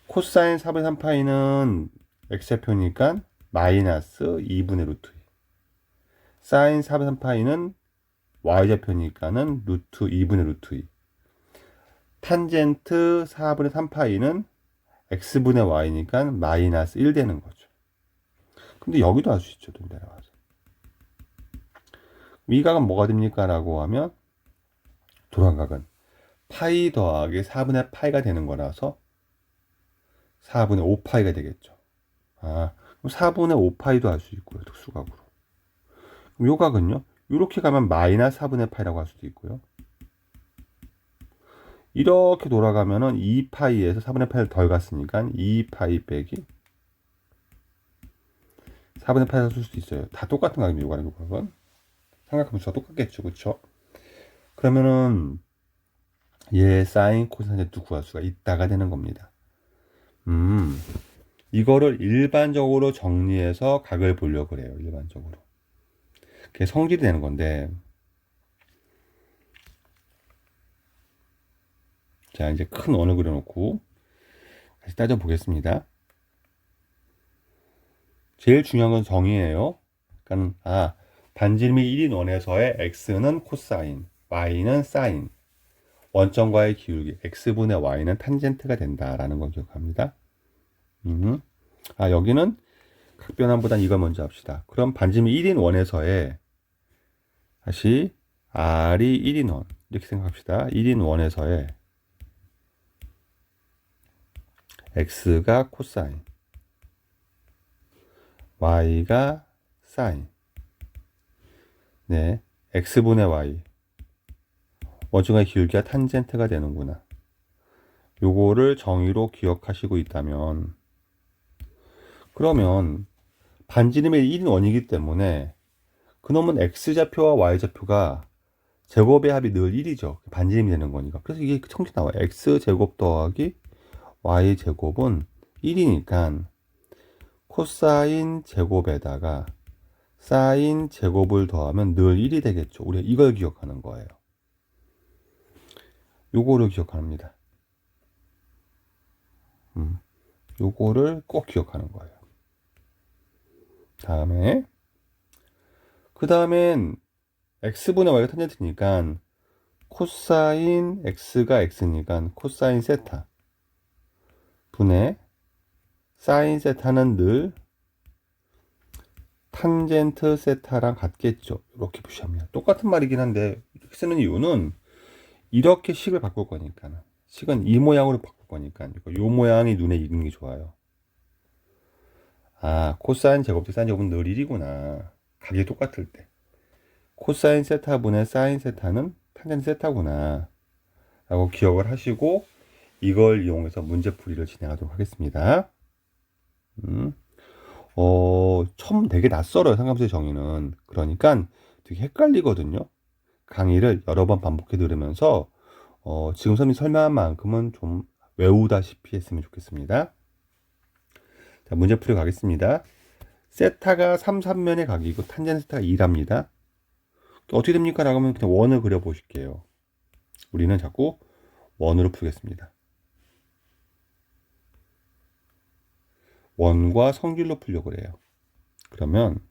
코사인 4분의 3파이는 x좌표니까 마이너스 2분의 루트 2. 사인 4분의 3파이는 y좌표니까는 루트 2분의 루트 2. 탄젠트 4분의 3파이는 x분의 y니까 마이너스 1 되는 거죠. 근데 여기도 할 수 있죠. 좀 내려와서. 이 각은 뭐가 됩니까? 라고 하면 도랑각은 파이 더하기 4분의 파이가 되는 거라서 4분의 5파이가 되겠죠. 그럼 4분의 5파이도 할 수 있고요. 특수각으로. 그럼 요 각은요. 이렇게 가면 마이너스 4분의 파이라고 할 수도 있고요. 이렇게 돌아가면은 2파이에서 4분의 8을 덜 갔으니까 2파이 빼기 4분의 8을 쓸 수도 있어요. 다 똑같은 각입니다. 요거랑 요각은. 삼각형 수가 똑같겠죠. 그쵸? 그러면은 얘 사인 코사인도 구할 수가 있다가 되는 겁니다. 이거를 일반적으로 정리해서 각을 보려고 그래요. 일반적으로. 그게 성질이 되는 건데 자 이제 큰 원을 그려놓고 다시 따져보겠습니다. 제일 중요한 건 정의예요. 그러니까 반지름이 1인 원에서의 x는 코사인, y는 사인, 원점과의 기울기 x분의 y는 탄젠트가 된다라는 걸 기억합니다. 여기는 각변환보단 이걸 먼저 합시다. 그럼 반지름이 1인 원에서의 다시 r이 1인 원 이렇게 생각합시다. 1인 원에서의 x가 코사인, y가 사인. x분의 y. 원점의 기울기가 탄젠트가 되는구나. 요거를 정의로 기억하시고 있다면 그러면 반지름의 1인 원이기 때문에 그놈은 x좌표와 y좌표가 제곱의 합이 늘 1이죠. 반지름이 되는 거니까. 그래서 이게 성질 나와요. x제곱 더하기 y제곱은 1이니까 코사인 제곱에다가 사인 제곱을 더하면 늘 1이 되겠죠. 우리가 이걸 기억하는 거예요. 요거를 기억합니다. 요거를 꼭 기억하는 거예요. 그 다음엔 x분의 y가 탄젠트니까 코사인 x가 x니까 코사인 세타 분의 사인 세타는 늘 탄젠트 세타랑 같겠죠. 이렇게 표시합니다. 똑같은 말이긴 한데 이렇게 쓰는 이유는 이렇게 식을 바꿀 거니까 식은 이 모양으로 바꿀 거니까 이 모양이 눈에 익는 게 좋아요. 코사인 제곱 대 사인 제곱은 늘 1이구나. 각이 똑같을 때 코사인 세타분의 사인 세타는 탄젠트 세타구나 라고 기억을 하시고 이걸 이용해서 문제풀이를 진행하도록 하겠습니다. 처음 되게 낯설어요, 상감수의 정의는. 그러니까 되게 헷갈리거든요. 강의를 여러 번 반복해 들으면서 지금 선생님이 설명한 만큼은 좀 외우다시피 했으면 좋겠습니다. 자, 문제풀이 가겠습니다. 세타가 3, 3면의 각이고 탄젠트 세타가 2랍니다. 어떻게 됩니까? 라고 하면 그냥 원을 그려보실게요. 우리는 자꾸 원으로 풀겠습니다. 원과 성질로 풀려고 그래요. 그러면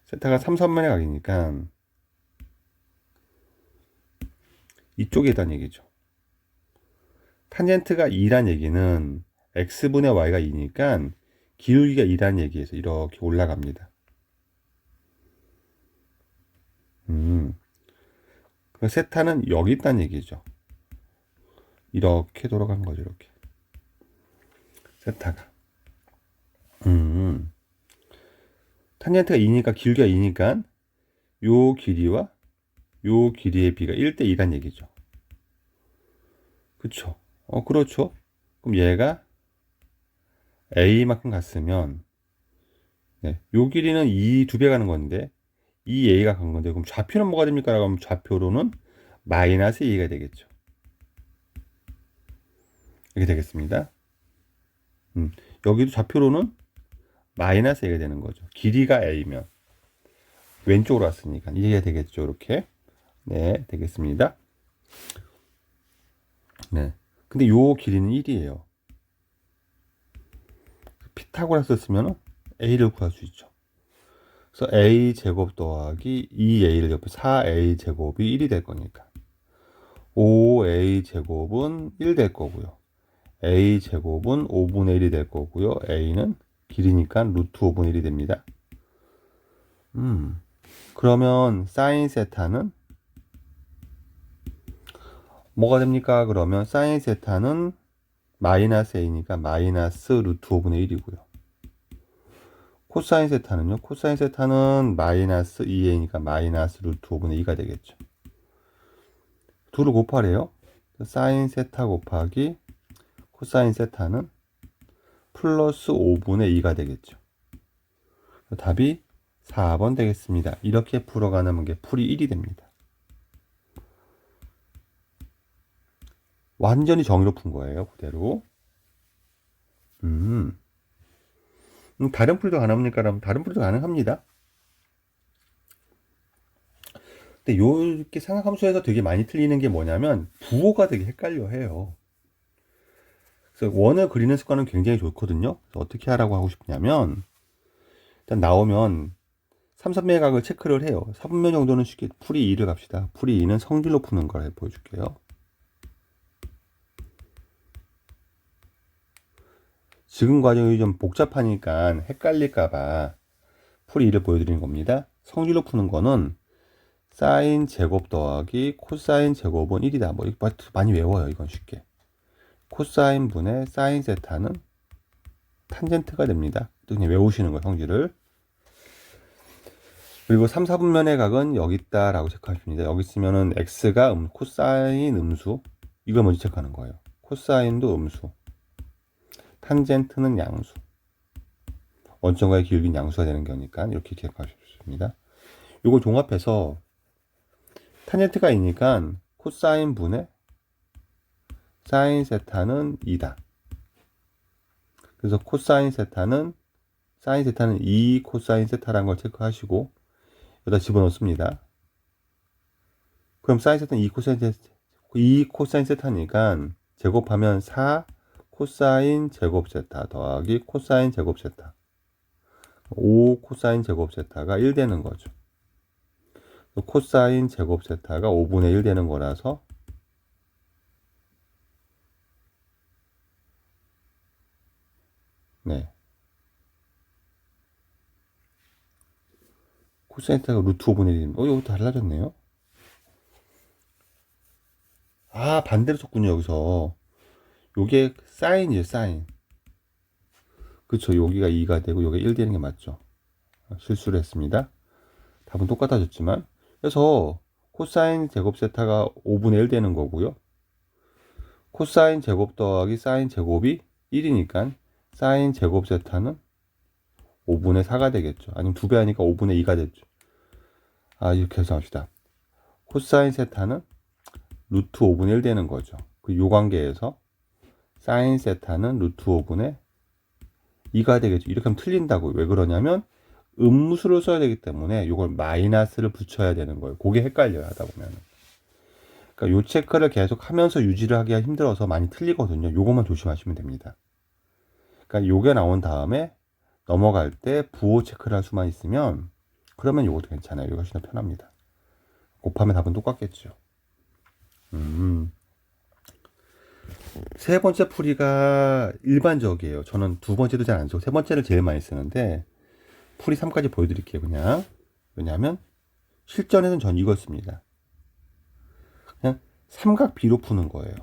세타가 3, 3면의 각이니까 이쪽에 있다는 얘기죠. 탄젠트가 2란 얘기는 x분의 y가 2니까 기울기가 2란 얘기에서 이렇게 올라갑니다. 그 세타는 여기 있다는 얘기죠. 이렇게 돌아간 거죠, 이렇게. 세타가. 탄젠트가 2니까 기울기가 2니까 요 길이와 요 길이의 비가 1대 2란 얘기죠. 그쵸? 그렇죠. 그럼 얘가 a만큼 갔으면 네, 요 길이는 2배 가는 건데 2a가 간 건데 그럼 좌표는 뭐가 됩니까? 라고 하면 좌표로는 마이너스 2가 되겠죠. 이렇게 되겠습니다. 여기도 좌표로는 마이너스 a가 되는 거죠. 길이가 a면 왼쪽으로 왔으니까 이해가 되겠죠. 이렇게 네, 되겠습니다. 네, 근데 요 길이는 1이에요. 피타고라스 쓰면 a를 구할 수 있죠. 그래서 a 제곱 더하기 2a를 옆에 4a 제곱이 1이 될 거니까 5a 제곱은 1 될 거고요. a 제곱은 5분의 1이 될 거고요. a는 길이니까 루트 5분의 1이 됩니다. 그러면 사인 세타는 뭐가 됩니까? 그러면 사인 세타는 마이너스 a니까 마이너스 루트 5분의 1이고요. 코사인 세타는요? 코사인 세타는 마이너스 2a니까 마이너스 루트 5분의 2가 되겠죠. 둘을 곱하래요. 사인 세타 곱하기 코사인 세타는 플러스 5분의 2가 되겠죠. 답이 4번 되겠습니다. 이렇게 풀어가는 문제 풀이 1이 됩니다. 완전히 정의로 푼 거예요. 그대로. 다른 풀이도 가능합니까? 그럼 다른 풀이도 가능합니다. 근데 요렇게 상함수에서 되게 많이 틀리는 게 뭐냐면 부호가 되게 헷갈려 해요. 그래서 원을 그리는 습관은 굉장히 좋거든요. 그래서 어떻게 하라고 하고 싶냐면 일단 나오면 3, 3면의 각을 체크를 해요. 3분 정도는 쉽게 풀이 2를 갑시다. 풀이 2는 성질로 푸는 걸 보여줄게요. 지금 과정이 좀 복잡하니까 헷갈릴까봐 풀이 2를 보여드리는 겁니다. 성질로 푸는 거는 사인 제곱 더하기 코사인 제곱은 1이다. 뭐 이거 많이 외워요. 이건 쉽게. 코사인 분의 사인 세타는 탄젠트가 됩니다. 또 그냥 외우시는 거예요. 성질을. 그리고 3, 4분면의 각은 여기 있다라고 체크하십니다. 여기 있으면은 x가 코사인 음수. 이걸 먼저 체크하는 거예요. 코사인도 음수. 탄젠트는 양수. 원점과의 기울기는 양수가 되는 거니까 이렇게 기억하십니다. 이걸 종합해서 탄젠트가 있으니까 코사인 분의 사인 세타는 2다. 그래서 코사인 세타는 사인 세타는 2 코사인 세타라는 걸 체크하시고 여기다 집어넣습니다. 그럼 사인 세타는 2 코사인 세타니까 제곱하면 4 코사인 제곱 세타 더하기 코사인 제곱 세타 5 코사인 제곱 세타가 1 되는 거죠. 코사인 제곱 세타가 5분의 1 되는 거라서 네. 코사인 세타가 루트 5분의 1입니다. 이거 달라졌네요. 아, 반대로 썼군요, 여기서. 요게 사인이에요, 사인. 그쵸, 여기가 2가 되고, 요게 1 되는 게 맞죠. 실수를 했습니다. 답은 똑같아졌지만. 그래서 코사인 제곱 세타가 5분의 1 되는 거고요. 코사인 제곱 더하기 사인 제곱이 1이니까 사인 제곱 세타는 5분의 4가 되겠죠. 아니면 2배 하니까 5분의 2가 됐죠. 이렇게 해서 합시다. 코사인 세타는 루트 5분의 1 되는 거죠. 요 관계에서 사인 세타는 루트 5분의 2가 되겠죠. 이렇게 하면 틀린다고요. 왜 그러냐면 음수를 써야 되기 때문에 이걸 마이너스를 붙여야 되는 거예요. 그게 헷갈려요, 하다 보면. 그러니까 요 체크를 계속 하면서 유지를 하기가 힘들어서 많이 틀리거든요. 요것만 조심하시면 됩니다. 그러니까 요게 나온 다음에 넘어갈 때 부호 체크를 할 수만 있으면 그러면 요것도 괜찮아요. 이거 훨씬 더 편합니다. 곱하면 답은 똑같겠죠. 세 번째 풀이가 일반적이에요. 저는 두 번째도 잘 안 쓰고 세 번째를 제일 많이 쓰는데 풀이 3까지 보여드릴게요. 그냥. 왜냐하면 실전에서는 전 이걸 씁니다. 그냥 삼각비로 푸는 거예요.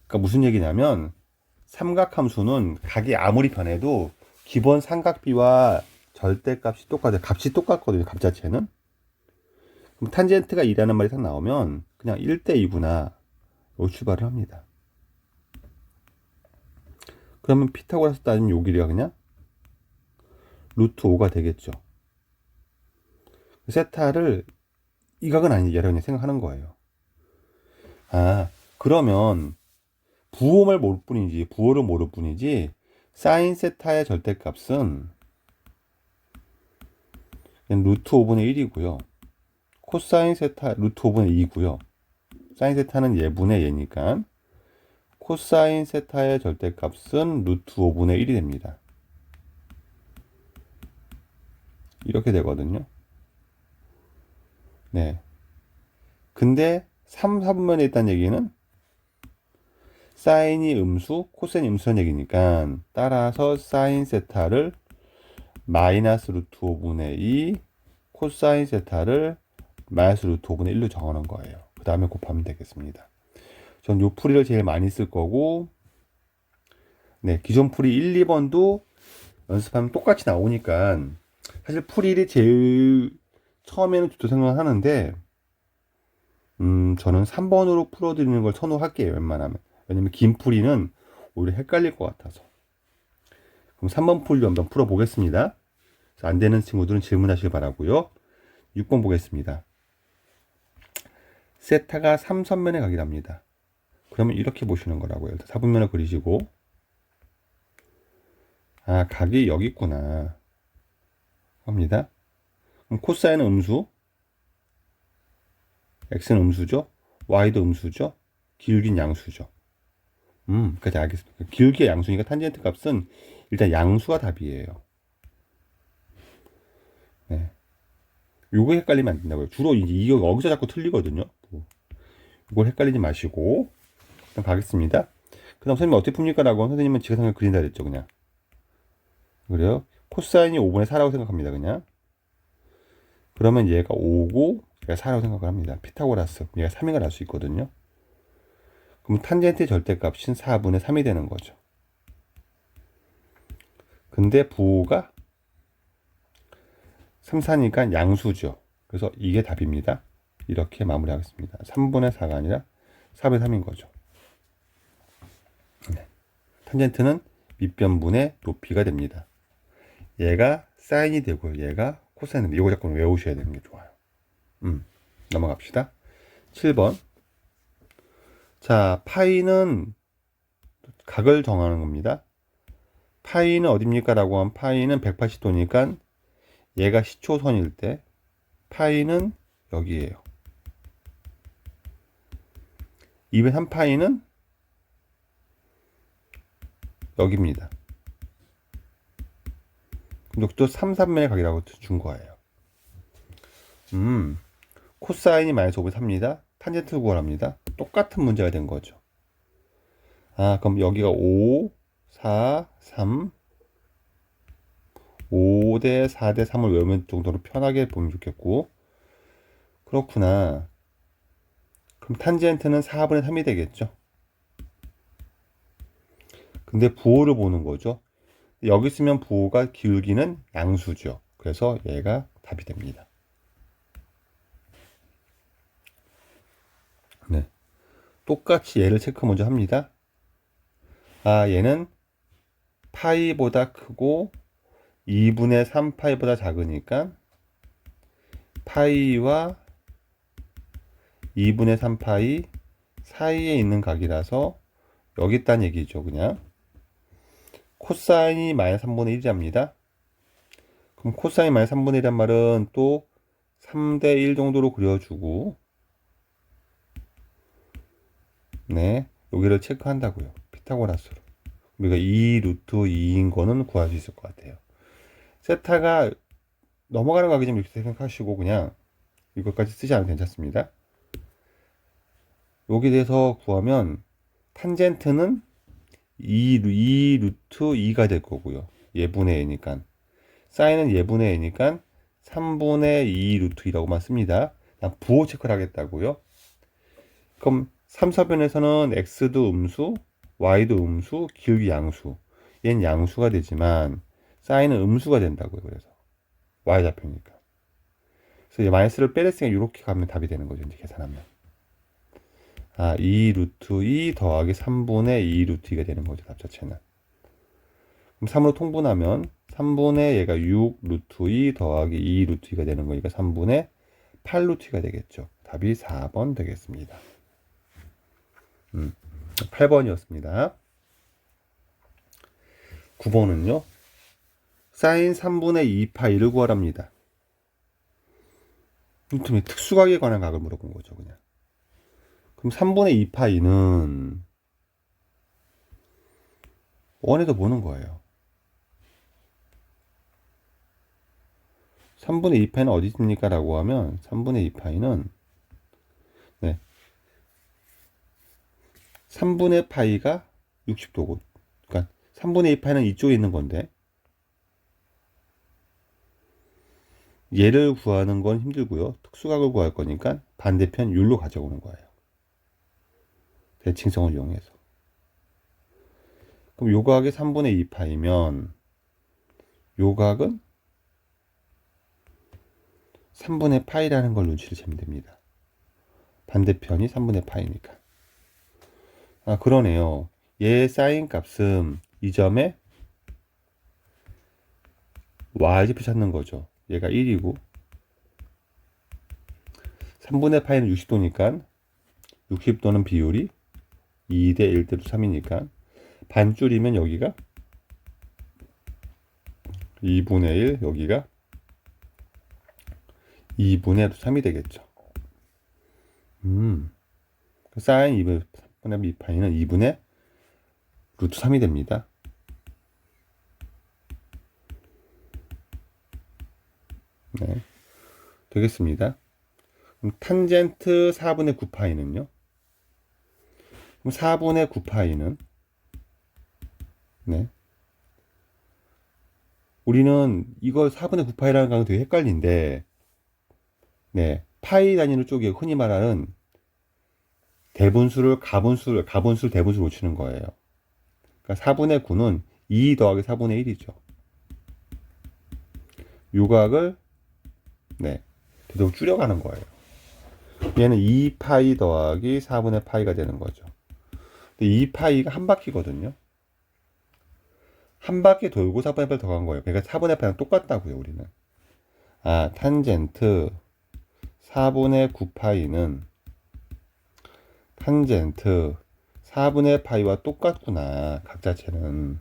그러니까 무슨 얘기냐면 삼각함수는 각이 아무리 변해도 기본 삼각비와 절대값이 똑같아요. 값이 똑같거든요. 값 자체는. 그럼 탄젠트가 2라는 말이 딱 나오면 그냥 1대2구나 출발을 합니다. 그러면 피타고라스 따지면 요 길이가 그냥 루트 5가 되겠죠. 세타를 이 각은 아니지 여러분이 생각하는 거예요. 그러면 부호를 모를 뿐이지 사인 세타의 절대값은 루트 5분의 1이고요. 코사인 세타 루트 5분의 2고요. 사인 세타는 얘분의 얘니까 코사인 세타의 절대값은 루트 5분의 1이 됩니다. 이렇게 되거든요. 네. 근데 3, 4분면에 있다는 얘기는 사인이 음수, 코사인이 음수라는 얘기니까 따라서 사인 세타를 마이너스 루트 5분의 2, 코사인 세타를 마이너스 루트 5분의 1로 정하는 거예요. 그 다음에 곱하면 되겠습니다. 전 요 풀이를 제일 많이 쓸 거고, 네, 기존 풀이 1, 2번도 연습하면 똑같이 나오니까 사실 풀이를 제일 처음에는 좋다 생각하는데 저는 3번으로 풀어드리는 걸 선호할게요. 웬만하면. 왜냐면 긴 풀이는 오히려 헷갈릴 것 같아서. 그럼 3번 풀도 한번 풀어보겠습니다. 안 되는 친구들은 질문하시길 바라고요. 6번 보겠습니다. 세타가 3선면에 각이랍니다. 그러면 이렇게 보시는 거라고요. 4분면을 그리시고 각이 여기 있구나 합니다. 그럼 코사인은 음수, x는 음수죠, y도 음수죠, 기울긴 양수죠. 까지 알겠습니다. 기울기의 양수니까 탄젠트 값은 일단 양수가 답이에요. 네. 요거 헷갈리면 안 된다고요. 주로 이거 여기서 자꾸 틀리거든요. 이걸 헷갈리지 마시고 그럼 가겠습니다. 그 다음 선생님 어떻게 풉니까? 라고 선생님은 지그상을 그린다 그랬죠. 그냥 그래요. 코사인이 5분의 4라고 생각합니다. 그냥 그러면 얘가 5고 얘가 4라고 생각을 합니다. 피타고라스 얘가 3인걸 알 수 있거든요. 그럼 탄젠트의 절대값은 4분의 3이 되는 거죠. 근데 부호가 3, 4니까 양수죠. 그래서 이게 답입니다. 이렇게 마무리하겠습니다. 3분의 4가 아니라 4분의 3인 거죠. 네. 탄젠트는 밑변분의 높이가 됩니다. 얘가 사인이 되고요. 얘가 코사인입니다. 이거 자꾸 외우셔야 되는 게 좋아요. 넘어갑시다. 7번. 자, 파이는 각을 정하는 겁니다. 파이는 어딥니까? 라고 하면 파이는 180도니까 얘가 시초선일 때 파이는 여기에요. 203파이는 여기입니다. 이것도 3, 3면의 각이라고 준 거예요. 코사인이 마이너스 5분의 3입니다. 탄젠트 구하랍니다. 똑같은 문제가 된 거죠. 그럼 여기가 5, 4, 3, 5대 4대 3을 외우면 정도로 편하게 보면 좋겠고, 그렇구나. 그럼 탄젠트는 4분의 3이 되겠죠. 근데 부호를 보는 거죠. 여기 쓰면 부호가 기울기는 양수죠. 그래서 얘가 답이 됩니다. 네. 똑같이 얘를 체크 먼저 합니다. 얘는 파이보다 크고 2분의 3파이보다 작으니까 파이와 2분의 3파이 사이에 있는 각이라서 여기 있다는 얘기죠. 그냥 코사인이 마이너스 3분의 1이랍니다. 그럼 코사인 마이너스 3분의 1이란 말은 또 3대 1 정도로 그려주고, 네, 여기를 체크한다고요. 피타고라스로. 우리가 2 루트 2인 거는 구할 수 있을 것 같아요. 세타가 넘어가는 각이 좀 이렇게 생각하시고 그냥 이것까지 쓰지 않아도 괜찮습니다. 여기 대해서 구하면 탄젠트는 2 루트 2가 될 거고요. 예분의 a니까. 사인은 예분의 a니까 3분의 2 루트 2라고만 씁니다. 부호 체크를 하겠다고요. 그럼 3사변에서는 x도 음수, y도 음수, 기울기 양수. 얘는 양수가 되지만 사인은 음수가 된다고요. 그래서 y좌표니까. 그래서 이 마이너스를 빼냈으니까 이렇게 가면 답이 되는 거죠. 이제 계산하면. 2 루트 2 더하기 3분의 2 루트 2가 되는 거죠. 답 자체는. 그럼 3으로 통분하면 3분의 얘가 6 루트 2 더하기 2 루트 2가 되는 거니까 3분의 8 루트 2가 되겠죠. 답이 4번 되겠습니다. 8번이었습니다. 9번은요. 사인 3분의 2파이를 구하랍니다. 특수각에 관한 각을 물어본 거죠. 그냥. 그럼 3분의 2파이는 원에서 보는 거예요. 3분의 2파이는 어디 있습니까? 라고 하면 3분의 2파이는 3분의 파이가 60도고, 그러니까 3분의 2파이는 이쪽에 있는 건데 얘를 구하는 건 힘들고요. 특수각을 구할 거니까 반대편 율로 가져오는 거예요. 대칭성을 이용해서. 그럼 요 각이 3분의 2파이면 요 각은 3분의 파이라는 걸 눈치를 채면 됩니다. 반대편이 3분의 파이니까. 그러네요. 얘 사인 값은 이 점에 y좌표 찾는 거죠. 얘가 1이고 3분의 파이는 60도니까 60도는 비율이 2대 1대 3이니까 반줄이면 여기가 2분의 1, 여기가 2분의 3이 되겠죠. 사인 2분의 2파이는 2분의 루트 3이 됩니다. 네, 되겠습니다. 그럼 탄젠트 4분의 9파이는요? 그럼 4분의 9파이는 네, 우리는 이걸 4분의 9파이라는 건 되게 헷갈린데, 네, 파이 단위로 쪼개 흔히 말하는 대분수를 가분수 대분수로 고치는 거예요. 그러니까 4분의 9는 2 더하기 4분의 1이죠. 요각을 네, 계속 줄여가는 거예요. 얘는 2파이 더하기 4분의 파이가 되는 거죠. 근데 2파이가 한 바퀴거든요. 한 바퀴 돌고 4분의 8 더한 거예요. 그러니까 4분의 8랑 똑같다고요, 우리는. 탄젠트 4분의 9파이는 탄젠트 4분의 파이와 똑같구나. 각 자체는.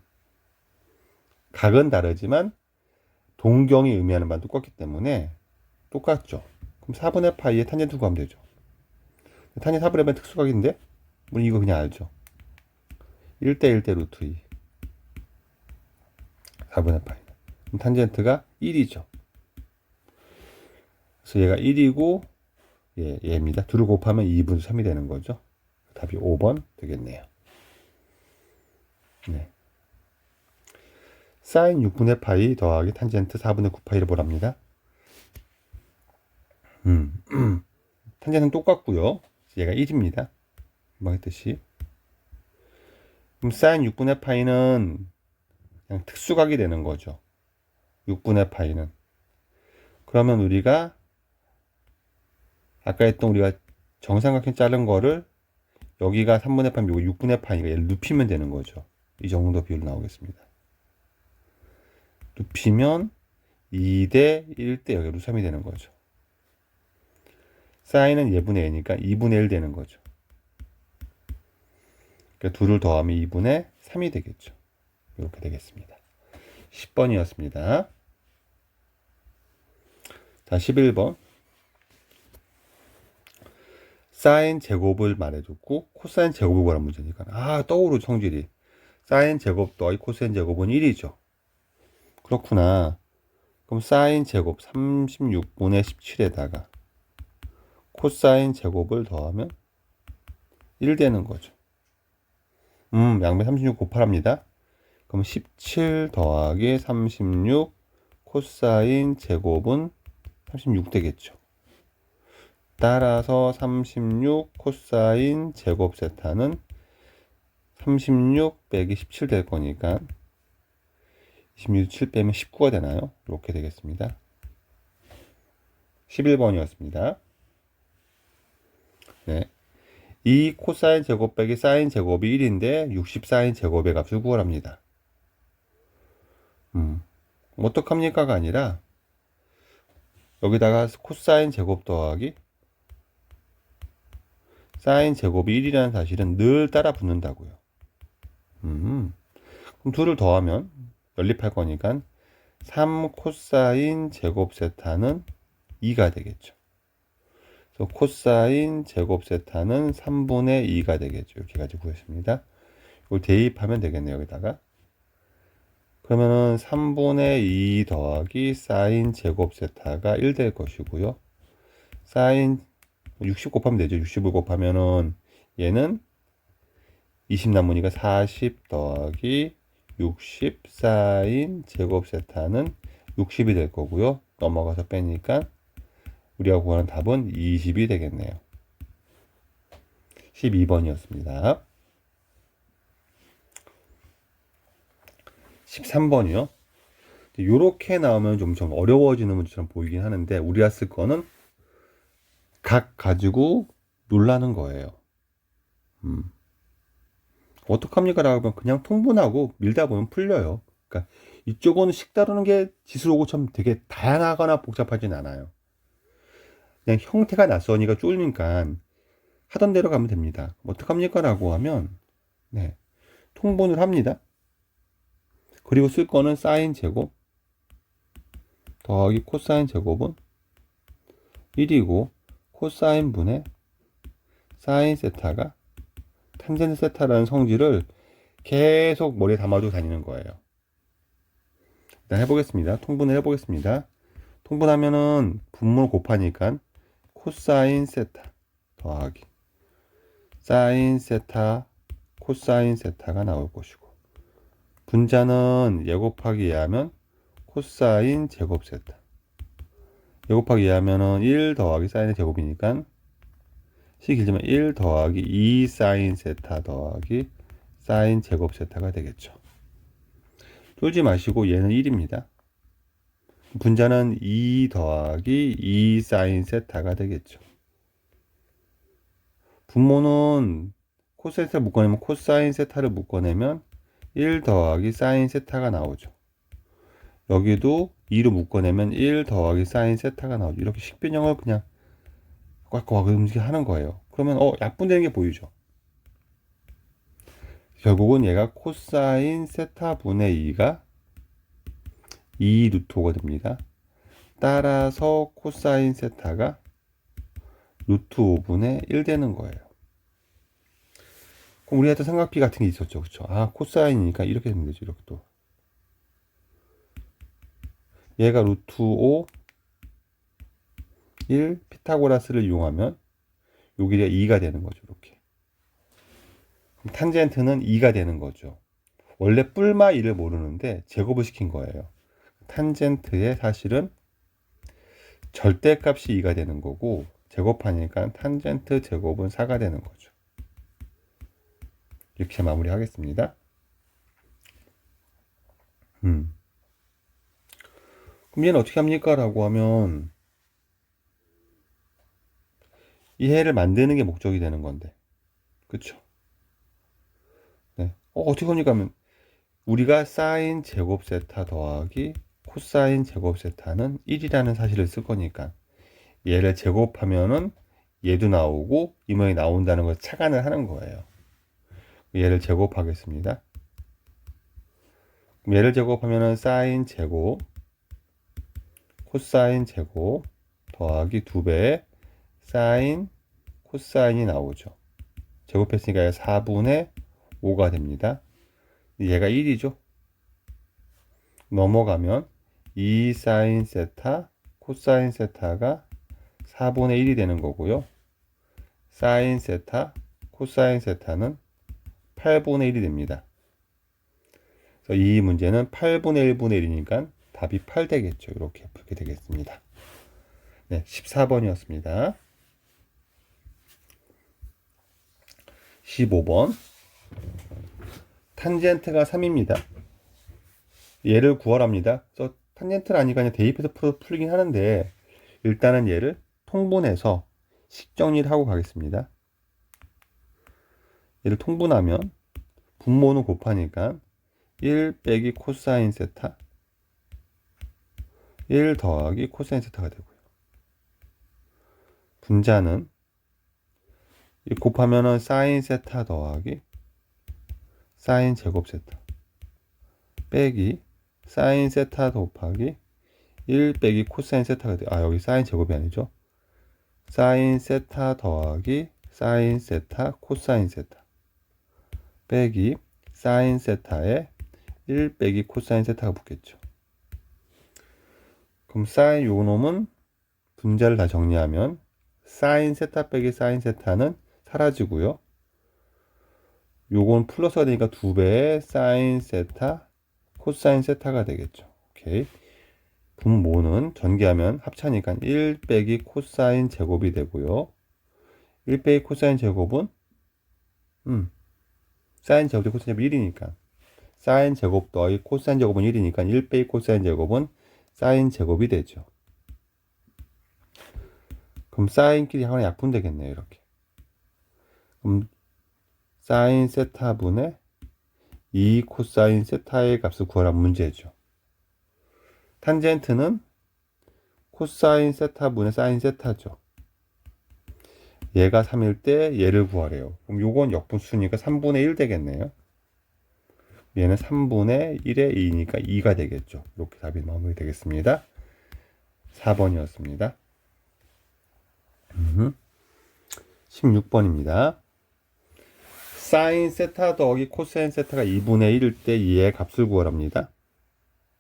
각은 다르지만 동경이 의미하는 바는 똑같기 때문에 똑같죠. 그럼 4분의 파이의 탄젠트 구하면 되죠. 탄젠트 4분의 파이는 특수각인데 우리 이거 그냥 알죠. 1대 1대 루트 2 4분의 파이. 그럼 탄젠트가 1이죠. 그래서 얘가 1이고 얘입니다. 둘을 곱하면 2분의 3이 되는 거죠. 답이 5번 되겠네요. 네. 사인 6분의 파이 더하기 탄젠트 4분의 9파이를 보랍니다. 탄젠트는 똑같고요. 얘가 1입니다. 금방 했듯이. 그럼 사인 6분의 파이는 그냥 특수각이 되는 거죠. 6분의 파이는. 그러면 우리가 아까 했던 우리가 정삼각형 자른 거를 여기가 3분의 파이, 이거 6분의 파이니까 얘를 눕히면 되는 거죠. 이 정도 비율로 나오겠습니다. 눕히면 2대 1대 여기 루삼이 되는 거죠. 사인은 예분의 A니까 2분의 1 되는 거죠. 그러니까 2를 더하면 2분의 3이 되겠죠. 이렇게 되겠습니다. 10번이었습니다. 자, 11번. 사인 제곱을 말해줬고 코사인 제곱을 구하는 문제니까 떠오르죠, 성질이. 사인 제곱 더하기 코사인 제곱은 1이죠. 그렇구나. 그럼 사인 제곱 36분의 17에다가 코사인 제곱을 더하면 1 되는 거죠. 양변 36 곱하랍니다. 그럼 17 더하기 36 코사인 제곱은 36 되겠죠. 따라서 36 코사인 제곱 세타는 36 빼기 17 될 거니까 26, 7 빼면 19가 되나요? 이렇게 되겠습니다. 11번이었습니다. 네. 이 코사인 제곱 빼기 사인 제곱이 1인데 60 사인 제곱의 값을 구하랍니다. 어떡합니까가 아니라 여기다가 코사인 제곱 더하기 사인 제곱이 1이라는 사실은 늘 따라 붙는다고요. 그럼 둘을 더하면 연립할 거니까 3 코사인 제곱 세타는 2가 되겠죠. 그래서 코사인 제곱 세타는 3분의 2가 되겠죠. 이렇게 가지고 구했습니다. 이걸 대입하면 되겠네요. 여기다가. 그러면은 3분의 2 더하기 사인 제곱 세타가 1 될 것이고요. 사인 60 곱하면 되죠. 60을 곱하면은 얘는 20 남으니까 40 더하기 60 사인 제곱 세타는 60이 될 거고요. 넘어가서 빼니까 우리가 구하는 답은 20이 되겠네요. 12번이었습니다. 13번이요. 이렇게 나오면 좀 어려워지는 문제처럼 보이긴 하는데 우리가 쓸 거는 각 가지고 놀라는 거예요. 어떡합니까? 라고 하면 그냥 통분하고 밀다 보면 풀려요. 그러니까 이쪽은 식다루는 게 지수로고처럼 되게 다양하거나 복잡하진 않아요. 그냥 형태가 낯서니까 쫄니까 하던 대로 가면 됩니다. 어떡합니까? 라고 하면 네, 통분을 합니다. 그리고 쓸 거는 사인 제곱 더하기 코사인 제곱은 1이고 코사인 분의 사인 세타가 탄젠트 세타라는 성질을 계속 머리에 담아두고 다니는 거예요. 일단 해보겠습니다. 통분을 해보겠습니다. 통분하면은 분모를 곱하니까 코사인 세타 더하기 사인 세타 코사인 세타가 나올 것이고 분자는 예 곱하기 예 하면 코사인 제곱 세타 예 곱하기 예 하면은 1 더하기 사인의 제곱이니까 식 길지만 1 더하기 2 사인 세타 더하기 사인 제곱 세타가 되겠죠. 쫄지 마시고 얘는 1입니다. 분자는 2 더하기 2 사인 세타가 되겠죠. 분모는 코사인 세타를 묶어내면 코사인 세타를 묶어내면 1 더하기 사인 세타가 나오죠. 여기도 2로 묶어내면 1 더하기 사인 세타가 나오죠. 이렇게 식변형을 그냥 꽉꽉 움직이게 하는 거예요. 그러면 약분되는 게 보이죠. 결국은 얘가 코사인 세타 분의 2가 2 루트가 됩니다. 따라서 코사인 세타가 루트 5분의 1 되는 거예요. 그럼 우리한테 삼각비 같은 게 있었죠. 그쵸? 코사인이니까 이렇게 되는 거죠. 이렇게 또. 얘가 루트 5, 1, 피타고라스를 이용하면 여기가 2가 되는 거죠. 이렇게. 그럼 탄젠트는 2가 되는 거죠. 원래 뿔마 2를 모르는데 제곱을 시킨 거예요. 탄젠트의 사실은 절대값이 2가 되는 거고 제곱하니까 탄젠트 제곱은 4가 되는 거죠. 이렇게 마무리하겠습니다. 그럼 얘는 어떻게 합니까? 라고 하면 이 해를 만드는 게 목적이 되는 건데. 그쵸? 네. 어떻게 합니까? 하면 우리가 사인 제곱 세타 더하기 코사인 제곱 세타는 1이라는 사실을 쓸 거니까 얘를 제곱하면은 얘도 나오고 이 모양이 나온다는 걸 착안을 하는 거예요. 얘를 제곱하겠습니다. 얘를 제곱하면은 사인 제곱 코사인 제곱 더하기 2배의 사인 코사인이 나오죠. 제곱했으니까 4분의 5가 됩니다. 얘가 1이죠. 넘어가면 2 사인 세타 코사인 세타가 4분의 1이 되는 거고요. 사인 세타 코사인 세타는 8분의 1이 됩니다. 그래서 이 문제는 8분의 1분의 1이니까 답이 8 되겠죠. 이렇게 풀게 되겠습니다. 네, 14번이었습니다. 15번. 탄젠트가 3입니다. 얘를 구하랍니다. 그래서 탄젠트를 아니까 그냥 대입해서 풀긴 하는데 일단은 얘를 통분해서 식정리를 하고 가겠습니다. 얘를 통분하면 분모는 곱하니까 1 빼기 코사인 세타 1 더하기 코사인 세타가 되고요. 분자는 곱하면은 사인 세타 더하기 사인 제곱 세타 빼기 사인 세타 곱하기 1 빼기 코사인 세타가 돼요. 여기 사인 제곱이 아니죠. 사인 세타 더하기 사인 세타 코사인 세타 빼기 사인 세타에 1 빼기 코사인 세타가 붙겠죠. 그럼 사인 요 놈은 분자를 다 정리하면 사인 세타 빼기 사인 세타는 사라지고요. 요건 플러스가 되니까 2배의 사인 세타 코사인 세타가 되겠죠. 오케이. 분모는 전개하면 합차니까 1 빼기 코사인 제곱이 되고요. 1 빼기 코사인 제곱은 사인 제곱 대 코사인 제곱이 1이니까 사인 제곱 더하기 코사인 제곱은 1이니까 1 빼기 코사인 제곱은 사인 제곱이 되죠. 그럼 사인끼리 하나 약분되겠네요. 이렇게. 그럼 사인 세타분의 2 코사인 세타의 값을 구하라 문제죠. 탄젠트는 코사인 세타분의 사인 세타죠. 얘가 3일 때 얘를 구하래요. 그럼 요건 역분수니까 3분의 1 되겠네요. 얘는 3분의 1의 2니까 2가 되겠죠. 이렇게 답이 마무리 되겠습니다. 4번이었습니다. 16번입니다. 사인 세타 더하기 코사인 세타가 2분의 1일 때 얘의 값을 구하랍니다.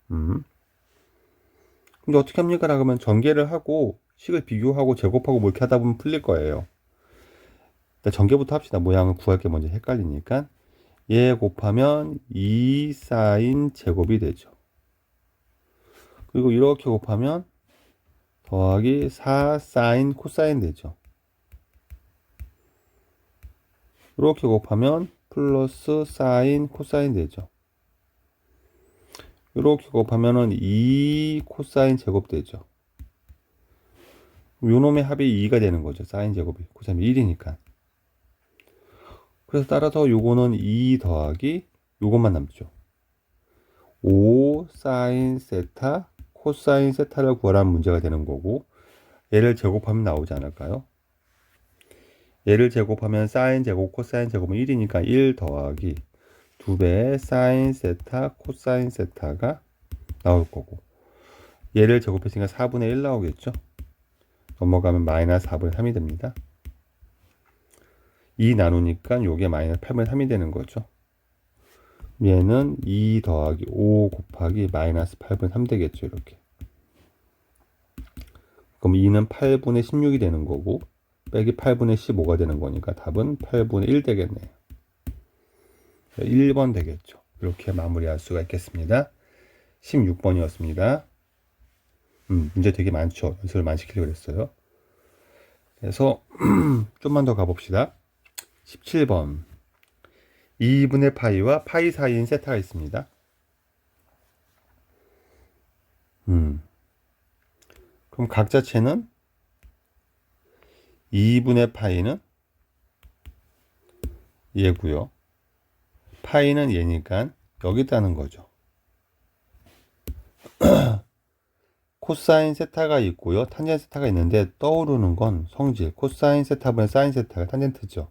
근데 어떻게 합니까? 그러면 전개를 하고 식을 비교하고 제곱하고 뭐 이렇게 하다 보면 풀릴 거예요. 일단 전개부터 합시다. 모양을 구할 게 먼저 헷갈리니까. 얘 곱하면 2 사인 제곱이 되죠. 그리고 이렇게 곱하면 더하기 4 사인 코사인 되죠. 이렇게 곱하면 플러스 사인 코사인 되죠. 이렇게 곱하면은 2 코사인 제곱 되죠. 요 놈의 합이 2가 되는 거죠. 사인 제곱이 코사인이 1이니까. 그래서 따라서 요거는 2 더하기 요것만 남죠. 5 사인 세타 코사인 세타를 구하라는 문제가 되는 거고 얘를 제곱하면 나오지 않을까요? 얘를 제곱하면 사인 제곱 코사인 제곱은 1이니까 1 더하기 2배의 사인 세타 코사인 세타가 나올 거고 얘를 제곱했으니까 4분의 1 나오겠죠. 넘어가면 마이너스 4분의 3이 됩니다. 2 나누니까 요게 마이너스 8분의 3이 되는 거죠. 얘는 2 더하기 5 곱하기 마이너스 8분의 3 되겠죠. 이렇게. 그럼 2는 8분의 16이 되는 거고 빼기 8분의 15가 되는 거니까 답은 8분의 1 되겠네요. 1번 되겠죠. 이렇게 마무리할 수가 있겠습니다. 16번이었습니다. 문제 되게 많죠. 연습을 많이 시키려고 그랬어요. 그래서 좀만 더 가봅시다. 17번 2분의 파이와 파이 사이인 세타가 있습니다. 그럼 각 자체는 2분의 파이는 얘고요. 파이는 얘니까 여기 있다는 거죠. 코사인 세타가 있고요. 탄젠트 세타가 있는데 떠오르는 건 성질. 코사인 세타분의 사인 세타가 탄젠트죠.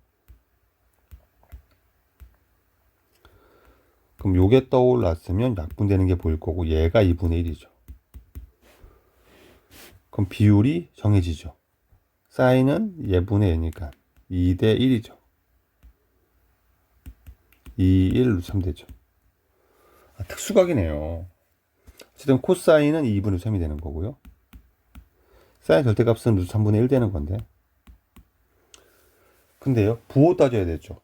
그럼 요게 떠올랐으면 약분되는 게 보일 거고 얘가 2분의 1이죠. 그럼 비율이 정해지죠. 사인은 얘분의 얘니까 2대 1이죠. 2, 1로 참 되죠. 특수각이네요. 어쨌든 코사인은 2분의 3이 되는 거고요. 사인 절대값은 루트 3분의 1 되는 건데. 근데요, 부호 따져야 되죠.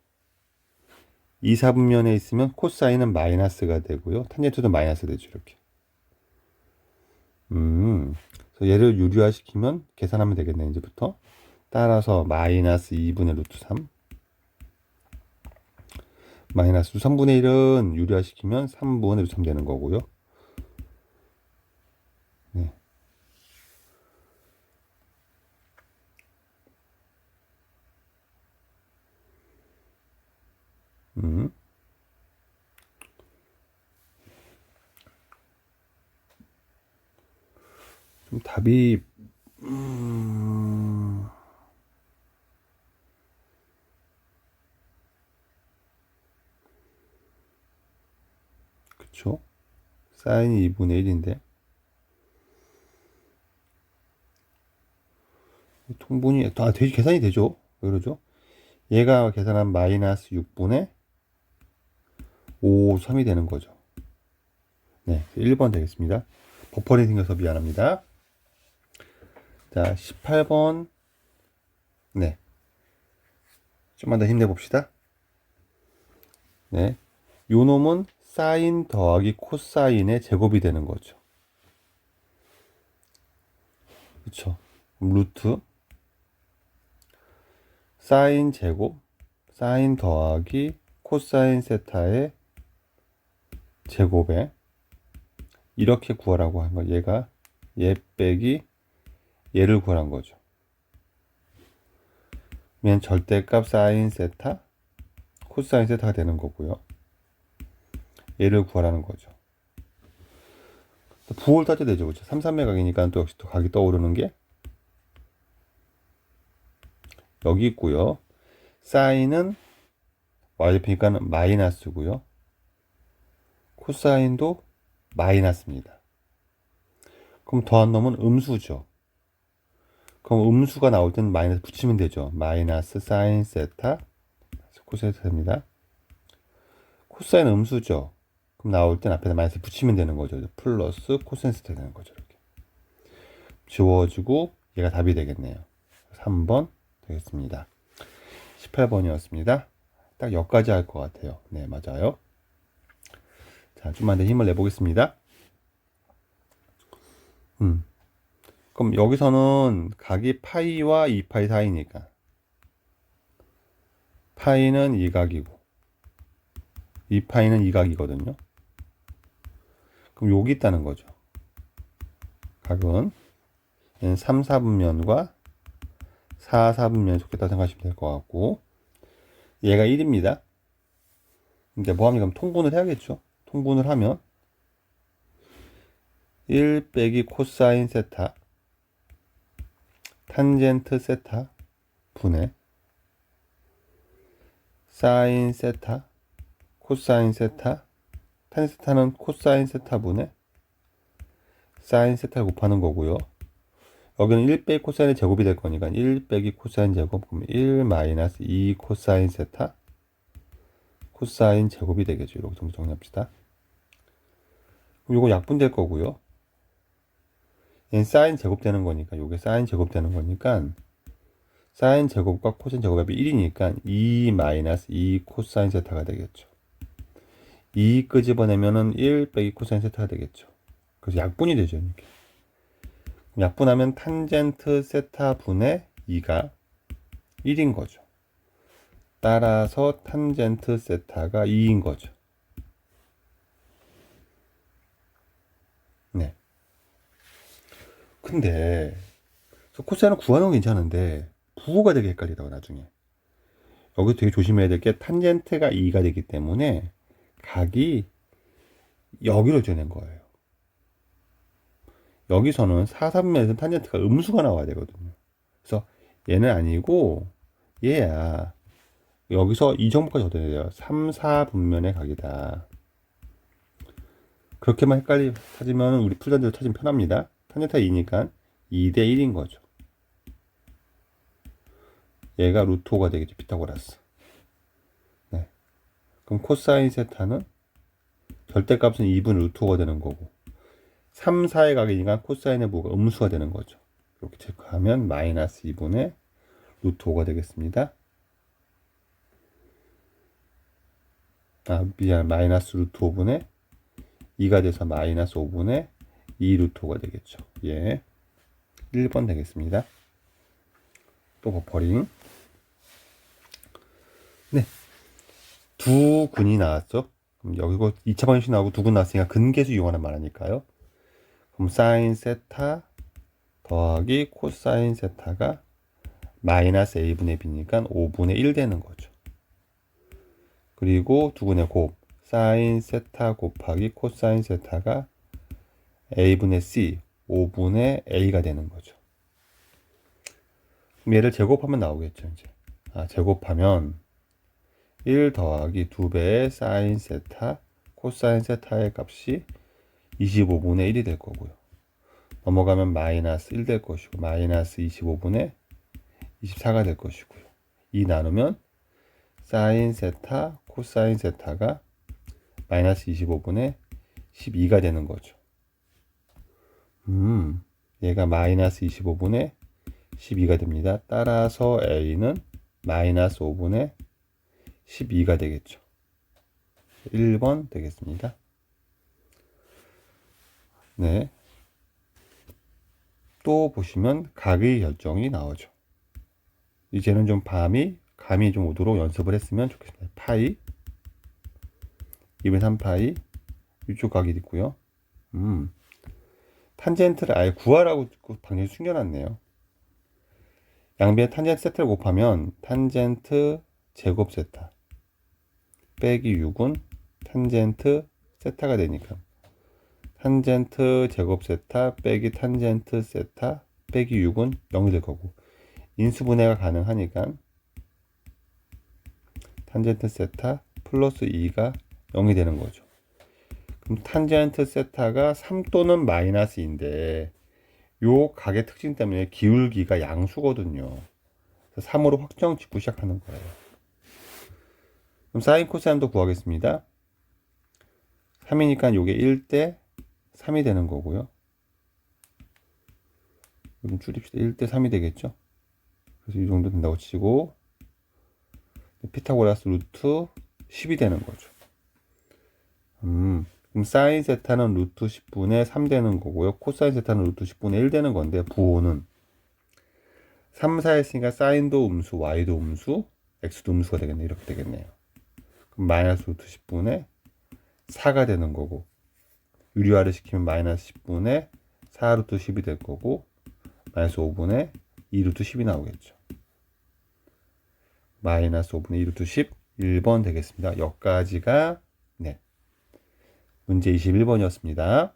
2, 4분면에 있으면 코사인은 마이너스가 되고요. 탄젠트도 마이너스 되죠, 이렇게. 그래서 얘를 유리화시키면 계산하면 되겠네, 이제부터. 따라서 마이너스 2분의 루트 3. 마이너스 3분의 1은 유리화시키면 3분의 루트 3 되는 거고요. 네. 좀 답이 그쵸? 사인이 2분의 1인데 통분이 계산이 되죠? 왜 그러죠? 얘가 계산한 마이너스 6분의 5, 3이 되는 거죠. 네, 1번 되겠습니다. 버퍼링 생겨서 미안합니다. 자, 18번. 네. 좀만 더 힘내봅시다. 네. 요 놈은 사인 더하기 코사인의 제곱이 되는 거죠. 그쵸? 루트 사인 제곱, 사인 더하기 코사인 세타의 제곱에 이렇게 구하라고 한 거. 얘가 얘 빼기 얘를 구하란 거죠. 그러면 절대값 사인 세타, 코사인 세타가 되는 거고요. 얘를 구하라는 거죠. 부호를 따져야 되죠. 그렇죠? 3, 3의 각이니까 또 역시 또 각이 떠오르는 게 여기 있고요. 사인은 y좌표니까 마이너스고요. 코사인도 마이너스입니다. 그럼 더한 놈은 음수죠. 그럼 음수가 나올 때는 마이너스 붙이면 되죠. 마이너스 사인 세타 코사인 세타입니다. 코사인 음수죠. 그럼 나올 땐 앞에다 마이너스 붙이면 되는 거죠. 플러스 코사인 세타 되는 거죠. 이렇게 지워지고 얘가 답이 되겠네요. 3번 되겠습니다. 18번이었습니다. 딱 여기까지 할 것 같아요. 네, 맞아요. 자, 좀만 더 힘을 내보겠습니다. 그럼 여기서는 각이 파이와 2파이 사이니까 파이는 2각이고 2파이는 2각이거든요. 그럼 여기 있다는 거죠. 각은 3, 4분면과 4, 4분면에 속했다고 생각하시면 될 것 같고 얘가 1입니다. 이제 뭐하면 그럼 통분을 해야겠죠. 통분을 하면 1 빼기 코사인 세타 탄젠트 세타 분의 사인 세타 코사인 세타 탄젠트 세타는 코사인 세타 분의 사인 세타를 곱하는 거고요. 여기는 1 빼기 코사인의 제곱이 될 거니까 1 빼기 코사인 제곱 그러면 1 마이너스 2 코사인 세타 코사인 제곱이 되겠죠. 이렇게 정리합시다. 그럼 이거 약분될 거고요. 얘는 사인 제곱 되는 거니까 요게 사인 제곱 되는 거니까 사인 제곱과 코사인 제곱의 합이 1이니까 2 마이너스 2 코사인 세타가 되겠죠. 2 끄집어내면은 1 빼기 코사인 세타가 되겠죠. 그래서 약분이 되죠. 이렇게. 약분하면 탄젠트 세타 분의 2가 1인 거죠. 따라서 탄젠트 세타가 2인 거죠. 네. 근데 코사인을 구하는 건 괜찮은데 부호가 되게 헷갈리다고 나중에. 여기 되게 조심해야 될 게 탄젠트가 2가 되기 때문에 각이 여기로 지어낸 거예요. 여기서는 4, 3면에서 탄젠트가 음수가 나와야 되거든요. 그래서 얘는 아니고 얘야. 여기서 이 정도까지 얻어야 돼요. 3, 4분면의 각이다. 그렇게만 헷갈리 찾으면 우리 풀던 대로 찾으면 편합니다. 탄젠트가 2니까 2대 1인 거죠. 얘가 루트 5가 되겠죠. 피타고라스. 네. 그럼 코사인 세타는 절대값은 2분의 루트 5가 되는 거고 3, 4의 각이니까 코사인의 부호가 음수가 되는 거죠. 이렇게 체크하면 마이너스 2분의 루트 5가 되겠습니다. 미안, 마이너스 루트 5분의 2가 돼서 마이너스 5분의 2 루트 5가 되겠죠. 예. 1번 되겠습니다. 또 버퍼링. 네. 두 근이 나왔죠. 그럼 여기고 2차 방정식 나오고 두 근 나왔으니까 근계수 이용하는 말하니까요. 그럼 사인 세타 더하기 코사인 세타가 마이너스 a분의 b니까 5분의 1 되는 거죠. 그리고 두 근의 곱 사인 세타 곱하기 코사인 세타가 a분의 c 5분의 a가 되는 거죠. 그럼 얘를 제곱하면 나오겠죠. 이제 제곱하면 1 더하기 2배의 사인 세타 코사인 세타의 값이 25분의 1이 될 거고요. 넘어가면 마이너스 1 될 것이고 마이너스 25분의 24가 될 것이고요. 2 나누면 사인 세타 코사인 세타가 마이너스 25분의 12가 되는 거죠. 얘가 마이너스 25분의 12가 됩니다. 따라서 a는 마이너스 5분의 12가 되겠죠. 1번 되겠습니다. 네. 또 보시면 각의 결정이 나오죠. 이제는 좀 감이 좀 오도록 연습을 했으면 좋겠습니다. 파이 2분의 3파이 이쪽 각이 있고요. 탄젠트를 아예 구하라고 방정식 숨겨놨네요. 양변에 탄젠트 세타를 곱하면 탄젠트 제곱 세타 빼기 6은 탄젠트 세타가 되니까 탄젠트 제곱 세타 빼기 탄젠트 세타 빼기 6은 0이 될 거고 인수분해가 가능하니까 탄젠트 세타 플러스 2가 0이 되는 거죠. 그럼 탄젠트 세타가 3 또는 마이너스인데 요 각의 특징 때문에 기울기가 양수거든요. 3으로 확정 짓고 시작하는 거예요. 그럼 사인 코사인도 구하겠습니다. 3이니까 요게 1대 3이 되는 거고요. 좀 줄입시다. 1대 3이 되겠죠. 그래서 이 정도 된다고 치고 피타고라스 루트 10이 되는 거죠. 그럼 사인 세타는 루트 10분의 3 되는 거고요. 코사인 세타는 루트 10분의 1 되는 건데 부호는 3, 4 했으니까 사인도 음수, y도 음수, x도 음수가 되겠네요. 이렇게 되겠네요. 그럼 마이너스 루트 10분의 4가 되는 거고 유리화를 시키면 마이너스 10분의 4 루트 10이 될 거고 마이너스 5분의 2 루트 10이 나오겠죠. 마이너스 5분의 2 루트 10 1번 되겠습니다. 여기까지가 네 문제 21번이었습니다.